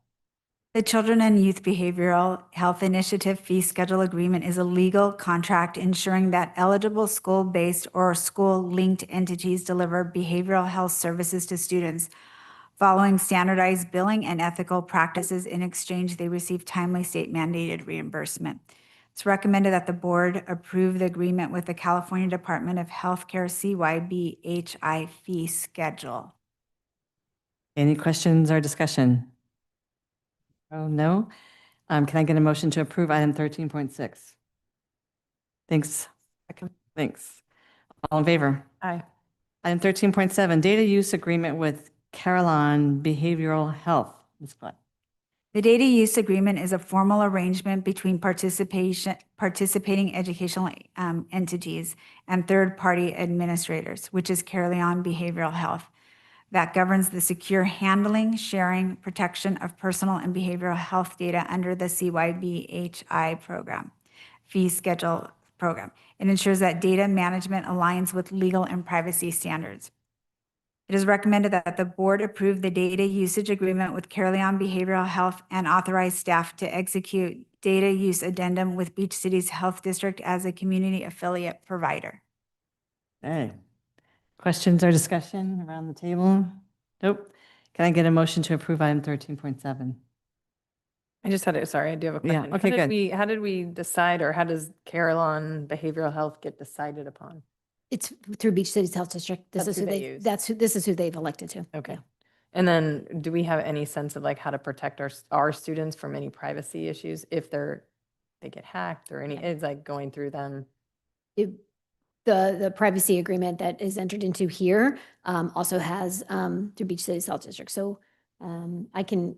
The Children and Youth Behavioral Health Initiative Fee Schedule Agreement is a legal contract ensuring that eligible school-based or school-linked entities deliver behavioral health services to students. Following standardized billing and ethical practices, in exchange, they receive timely state-mandated reimbursement. It's recommended that the board approve the agreement with the California Department of Healthcare CYBHI fee schedule. Any questions or discussion? Oh, no. Can I get a motion to approve item 13.6? Thanks. Thanks. All in favor? Aye. Item 13.7, data use agreement with Carillon Behavioral Health. Ms. Gluck. The data use agreement is a formal arrangement between participating educational entities and third-party administrators, which is Carillon Behavioral Health, that governs the secure handling, sharing, protection of personal and behavioral health data under the CYBHI program, fee schedule program. It ensures that data management aligns with legal and privacy standards. It is recommended that the board approve the data usage agreement with Carillon Behavioral Health and authorize staff to execute data use addendum with Beach Cities Health District as a community affiliate provider. Okay. Questions or discussion around the table? Nope. Can I get a motion to approve item 13.7? I just had it, sorry, I do have a Yeah, question. okay, good. How did we decide, or how does Carillon Behavioral Health get decided upon? It's through Beach Cities Health District. This That's is who who they they, use. this is who they've elected to. Okay. Yeah. And then do we have any sense of like how to protect our students from any privacy issues if they get hacked or any, it's like going through them? The privacy agreement that is entered into here also has through Beach Cities Health District. So I can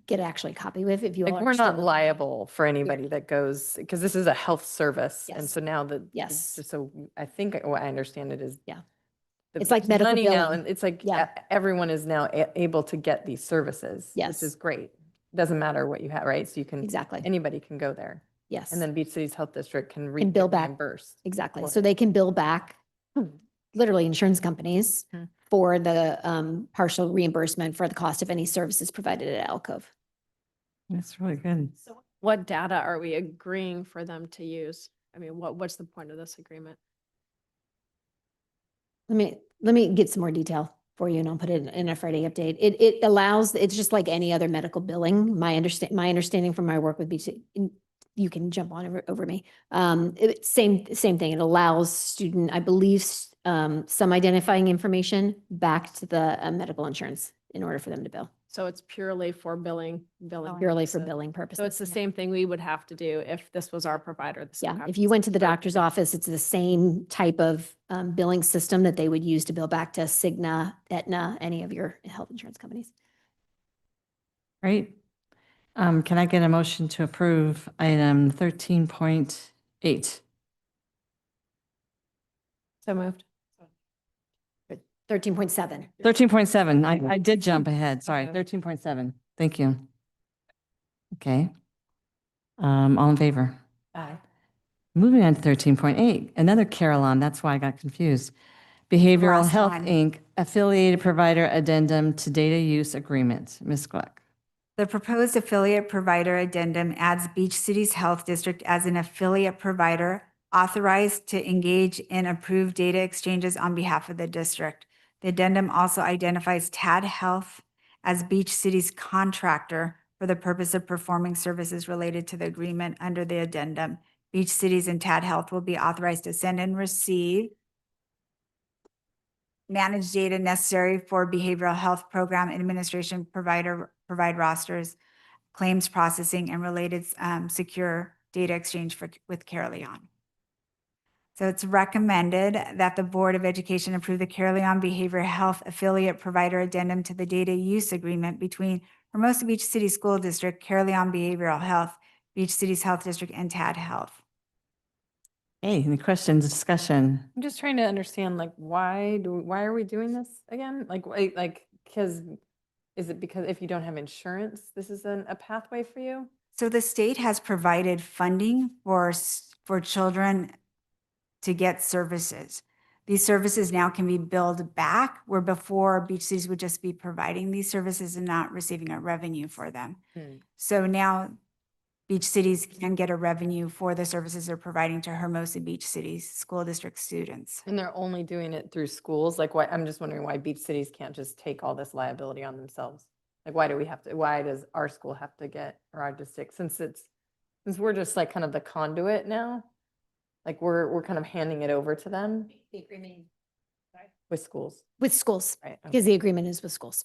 get actually a copy with if you all Like are we're not still- liable for anybody that goes, because this is a health service. And Yes. so now that, Yes. just so I think what I understand it is. Yeah. the It's like medical money now, billing. and it's like Yeah. everyone is now able to get these services. Yes. Which is great. Doesn't matter what you have, right? So you can. Exactly. Anybody can go there. Yes. And then Beach Cities Health District can Can bill get back. reimbursed. Exactly. for So it. they can bill back literally insurance companies Hmm. for the partial reimbursement for the cost of any services provided at Alcove. That's really good. So what data are we agreeing for them to use? I mean, what's the point of this agreement? Let me get some more detail for you and I'll put it in a Friday update. It allows, it's just like any other medical billing. My understanding from my work with BC, you can jump on over me. Same thing. It allows student, I believe, some identifying information back to the medical insurance in order for them to bill. So it's purely for billing. Purely for purposes. billing purposes. So it's the same thing we would have to do if this was our provider. the same Yeah, have if to you went to the subscribe doctor's it. office, it's the same type of billing system that they would use to bill back to Cigna, Aetna, any of your health insurance companies. Great. Can I get a motion to approve item 13.8? So moved. 13.7. 13.7, I did jump ahead, sorry, 13.7, thank you. Okay. All in favor? Aye. Moving on to 13.8, another Carillon, that's why I got confused. Behavioral Last Health, one. Inc., affiliated provider addendum to data use agreement. Ms. Gluck. The proposed affiliate provider addendum adds Beach Cities Health District as an affiliate provider authorized to engage in approved data exchanges on behalf of the district. The addendum also identifies TAD Health as Beach Cities contractor for the purpose of performing services related to the agreement under the addendum. Beach Cities and TAD Health will be authorized to send and receive managed data necessary for behavioral health program administration, provide rosters, claims processing, and related secure data exchange with Carillon. So it's recommended that the Board of Education approve the Carillon Behavioral Health Affiliate Provider Addendum to the data use agreement between Hermosa Beach City School District, Carillon Behavioral Health, Beach Cities Health District, and TAD Health. Hey, any questions, discussion? I'm just trying to understand, like, why are we doing this again? Because is it because if you don't have insurance, this is a pathway for you? So the state has provided funding for children to get services. These services now can be billed back, where before Beach Cities would just be providing these services and not receiving a revenue for them. So now Beach Cities can get a revenue for the services they're providing to Hermosa Beach Cities School District students. And they're only doing it through schools? Like, why, I'm just wondering why Beach Cities can't just take all this liability on themselves? Like, why does our school have to get, or our district, since we're just like kind of the conduit now? Like, we're kind of handing it over to them The agreement. with schools. With schools, Right. because the agreement is with schools.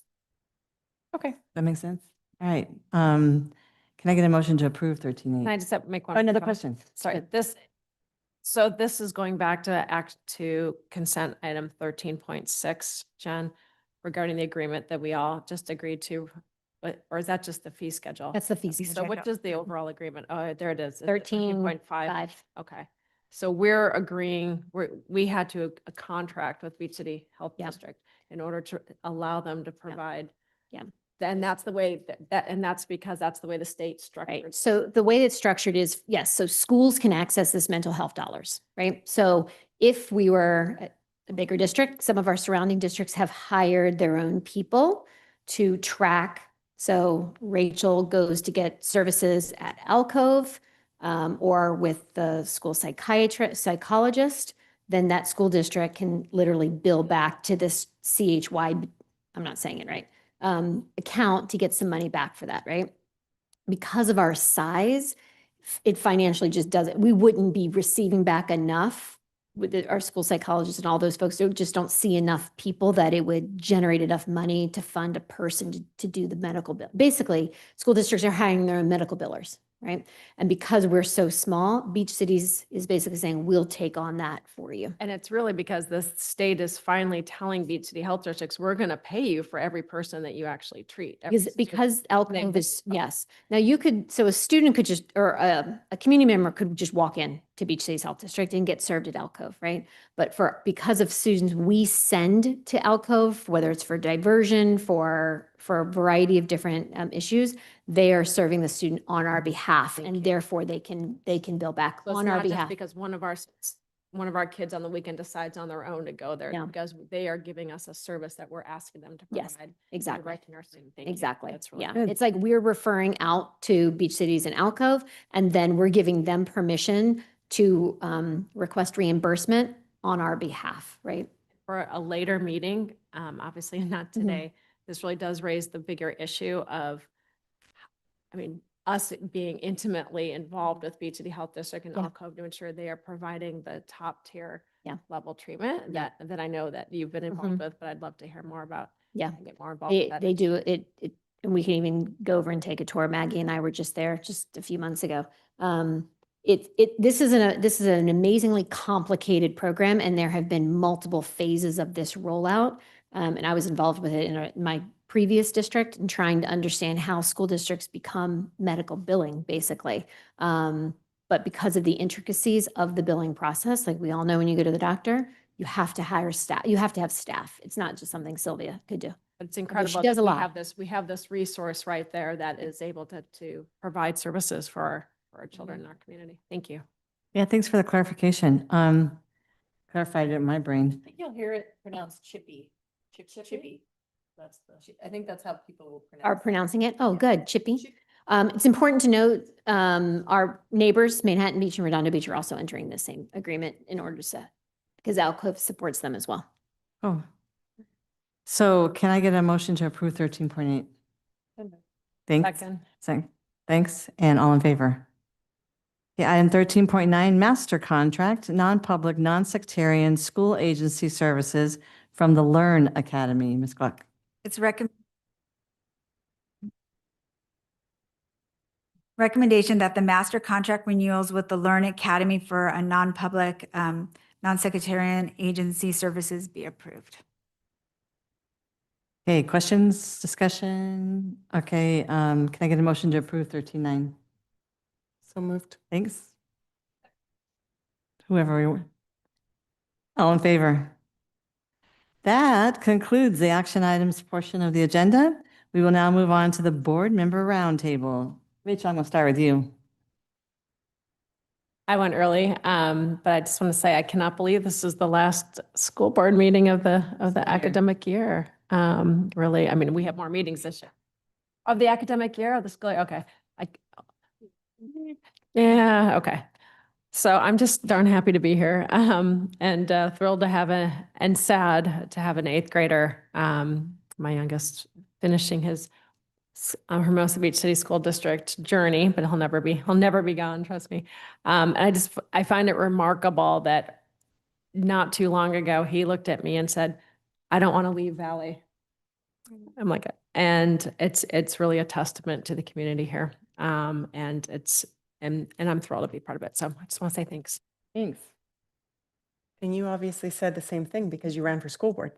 Okay. That makes sense? All right. Can I get a motion to approve 13.8? Can I just make one? Oh, another comment? question. Sorry, this is going back to consent item 13.6, Jen, regarding the agreement that we all just agreed to or is that just the fee schedule? That's the fee So schedule. what does the overall agreement? Oh, there it is. 13.5. Okay. So we're agreeing, we had to a contract with Beach City Health Yeah. District in order to allow them to provide. Yeah. And that's the way and that's because that's the way the state structured. Right. So the way it's structured is, yes, so schools can access this mental health dollars, right? So if we were a bigger district, some of our surrounding districts have hired their own people to track. So Rachel goes to get services at Alcove or with the school psychologist, then that school district can literally bill back to this CHY, I'm not saying it right, account to get some money back for that, right? Because of our size, it financially just doesn't, we wouldn't be receiving back enough with our school psychologists and all those folks who just don't see enough people that it would generate enough money to fund a person to do the medical bill. Basically, school districts are hiring their own medical billers, right? And because we're so small, Beach Cities is basically saying, we'll take on that for you. And it's really because the state is finally telling Beach City Health Districts, we're going to pay you for every person that you actually treat. Because Alcove is, yes. Now you could, so a student could just, or a community member could just walk in to Beach Cities Health District and get served at Alcove, right? But because of students we send to Alcove, whether it's for diversion, for a variety of different issues, they are serving the student on our behalf, and therefore they can bill back So it's on our not just behalf. because one of our kids on the weekend decides on their own to go there, Yeah. because they are giving us a service that we're asking them to Yes, provide. exactly. Right to nursing. Thank you. Exactly. That's really Yeah. good. It's like we're referring out to Beach Cities and Alcove, and then we're giving them permission to request reimbursement on our behalf, right? For a later meeting, obviously not Mm-hmm. today, this really does raise the bigger issue of, I mean, us being intimately involved with Beach City Health District and Yeah. Alcove to ensure they are providing the top tier Yeah. level treatment Yeah. that I know that you've been involved with, but I'd love to hear more about. Yeah. and Get more involved with that. They do it, and we can even go over and take a tour. Maggie and I were just there just a few months ago. This is an amazingly complicated program, and there have been multiple phases of this rollout. And I was involved with it in my previous district and trying to understand how school districts become medical billing, basically. But because of the intricacies of the billing process, like we all know when you go to the doctor, you have to hire staff, you have to have staff. It's not just something Sylvia could do. But it's incredible. does that a we lot. have this resource right there that is able to provide services for our children Mm-hmm. in our community. Thank you. Yeah, thanks for the clarification. Clarified it in my brain. I think you'll hear it pronounced Chippy. Chippy. I think that's how people will pronounce Are it. pronouncing it? Oh, good, Chippy. It's important to note, our neighbors, Manhattan Beach and Redondo Beach, are also entering the same agreement in order to, because Alcove supports them as well. Oh. So can I get a motion to approve 13.8? Thanks. Thanks. And all in favor? Okay, item 13.9, master contract, non-public, non-sectarian school agency services from the Learn Academy. Ms. Gluck. It's recommendation that the master contract renewals with the Learn Academy for a non-public, non-sectarian agency services be approved. Okay, questions, discussion? Okay, can I get a motion to approve 13.9? So moved. Thanks. Whoever we want. All in favor? That concludes the action items portion of the agenda. We will now move on to the board member roundtable. Rachel, I'm going to start with you. I went early, but I just want to say I cannot believe this is the last school board meeting of the academic year. Really, I mean, we have more meetings this year. Of the academic year, of the school year, okay. Yeah, okay. So I'm just darn happy to be here, and thrilled to have and sad to have an 8th grader, my youngest, finishing his Hermosa Beach City School District journey, but he'll never be gone, trust me. And I find it remarkable that not too long ago, he looked at me and said, I don't want to leave Valley. I'm like, and it's really a testament to the community here. And I'm thrilled to be part of it. So I just want to say thanks. Thanks. And you obviously said the same thing because you ran for school board.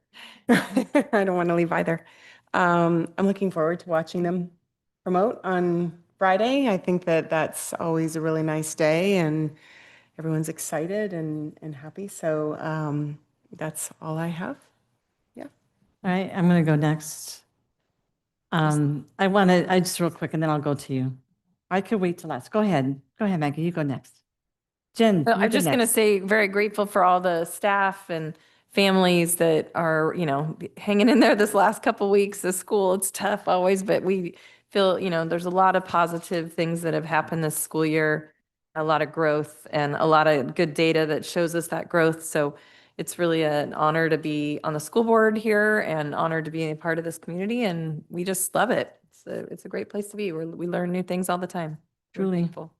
I don't want to leave either. I'm looking forward to watching them promote on Friday. I think that that's always a really nice day and everyone's excited and happy. So that's all I have. Yeah. All right, I'm going to go next. I just real quick, and then I'll go to you. I could wait till last. Go ahead. Go ahead, Maggie, you go next. Jen, Well, you I'm go just going to next. say very grateful for all the staff and families that are, hanging in there this last couple weeks. The school, it's tough always, but we feel, there's a lot of positive things that have happened this school year, a lot of growth and a lot of good data that shows us that growth. So it's really an honor to be on the school board here and honored to be a part of this community. And we just love it. It's a great place to be. We learn new things all the time. We're Truly. thankful.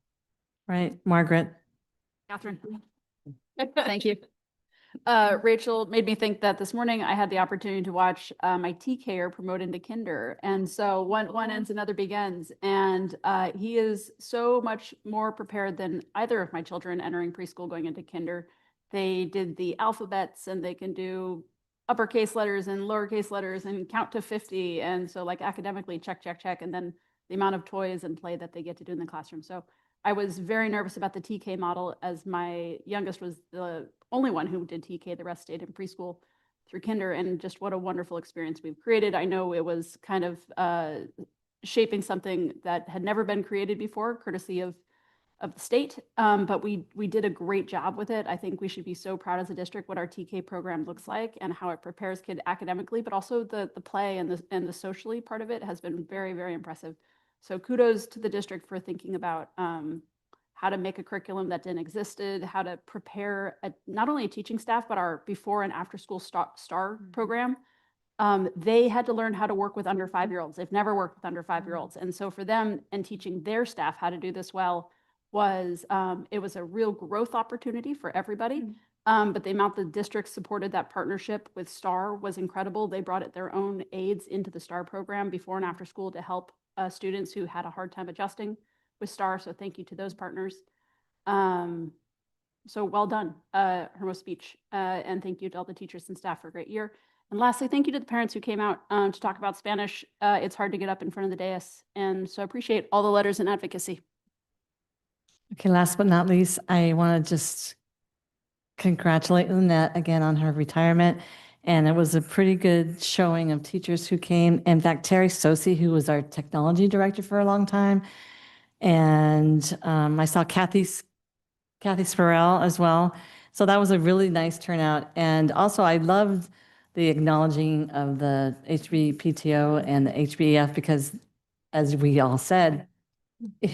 Right, Margaret. Catherine. Thank you. Rachel made me think that this morning I had the opportunity to watch my TKer promote into kinder. And so one ends, another begins. And he is so much more prepared than either of my children entering preschool going into kinder. They did the alphabets and they can do uppercase letters and lowercase letters and count to 50. And so like academically check, check, check. And then the amount of toys and play that they get to do in the classroom. So I was very nervous about the TK model as my youngest was the only one who did TK. The rest stayed in preschool through kinder, and just what a wonderful experience we've created. I know it was kind of shaping something that had never been created before, courtesy of the state, but we did a great job with it. I think we should be so proud as a district what our TK program looks like and how it prepares kids academically, but also the play and the socially part of it has been very, very impressive. So kudos to the district for thinking about how to make a curriculum that didn't existed, how to prepare not only a teaching staff, but our before and after school STAR program. They had to learn how to work with under 5-year-olds. They've never worked with under 5-year-olds. And so for them and teaching their staff how to do this well was, it was a real growth opportunity for everybody. But the amount the district supported that partnership with STAR was incredible. They brought their own aides into the STAR program before and after school to help students who had a hard time adjusting with STAR. So thank you to those partners. So well done, Hermosa Beach. And thank you to all the teachers and staff for a great year. And lastly, thank you to the parents who came out to talk about Spanish. It's hard to get up in front of the dais. And so I appreciate all the letters and advocacy. Okay, last but not least, I want to just congratulate Lynette again on her retirement. And it was a pretty good showing of teachers who came. In fact, Terry Sosi, who was our technology director for a long time. And I saw Kathy Sparrell as well. So that was a really nice turnout. And also I loved the acknowledging of the HBPTO and the HBEF because as we all said,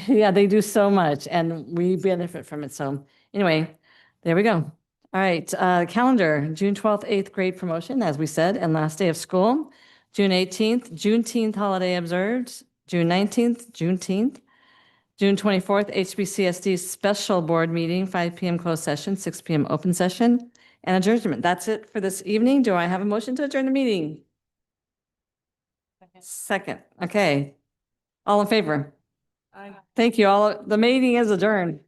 yeah, they do so much and we benefit from it. So anyway, there we go. All right, calendar, June 12th, 8th grade promotion, as we said, and last day of school. June 18th, Juneteenth holiday observed. June 19th, Juneteenth. June 24th, HBCSD special board meeting, 5 p.m. closed session, 6 p.m. open session, and adjournment. That's it for this evening. Do I have a motion to adjourn the meeting? Second. Okay. All in favor? Aye. Thank you all. The meeting is adjourned.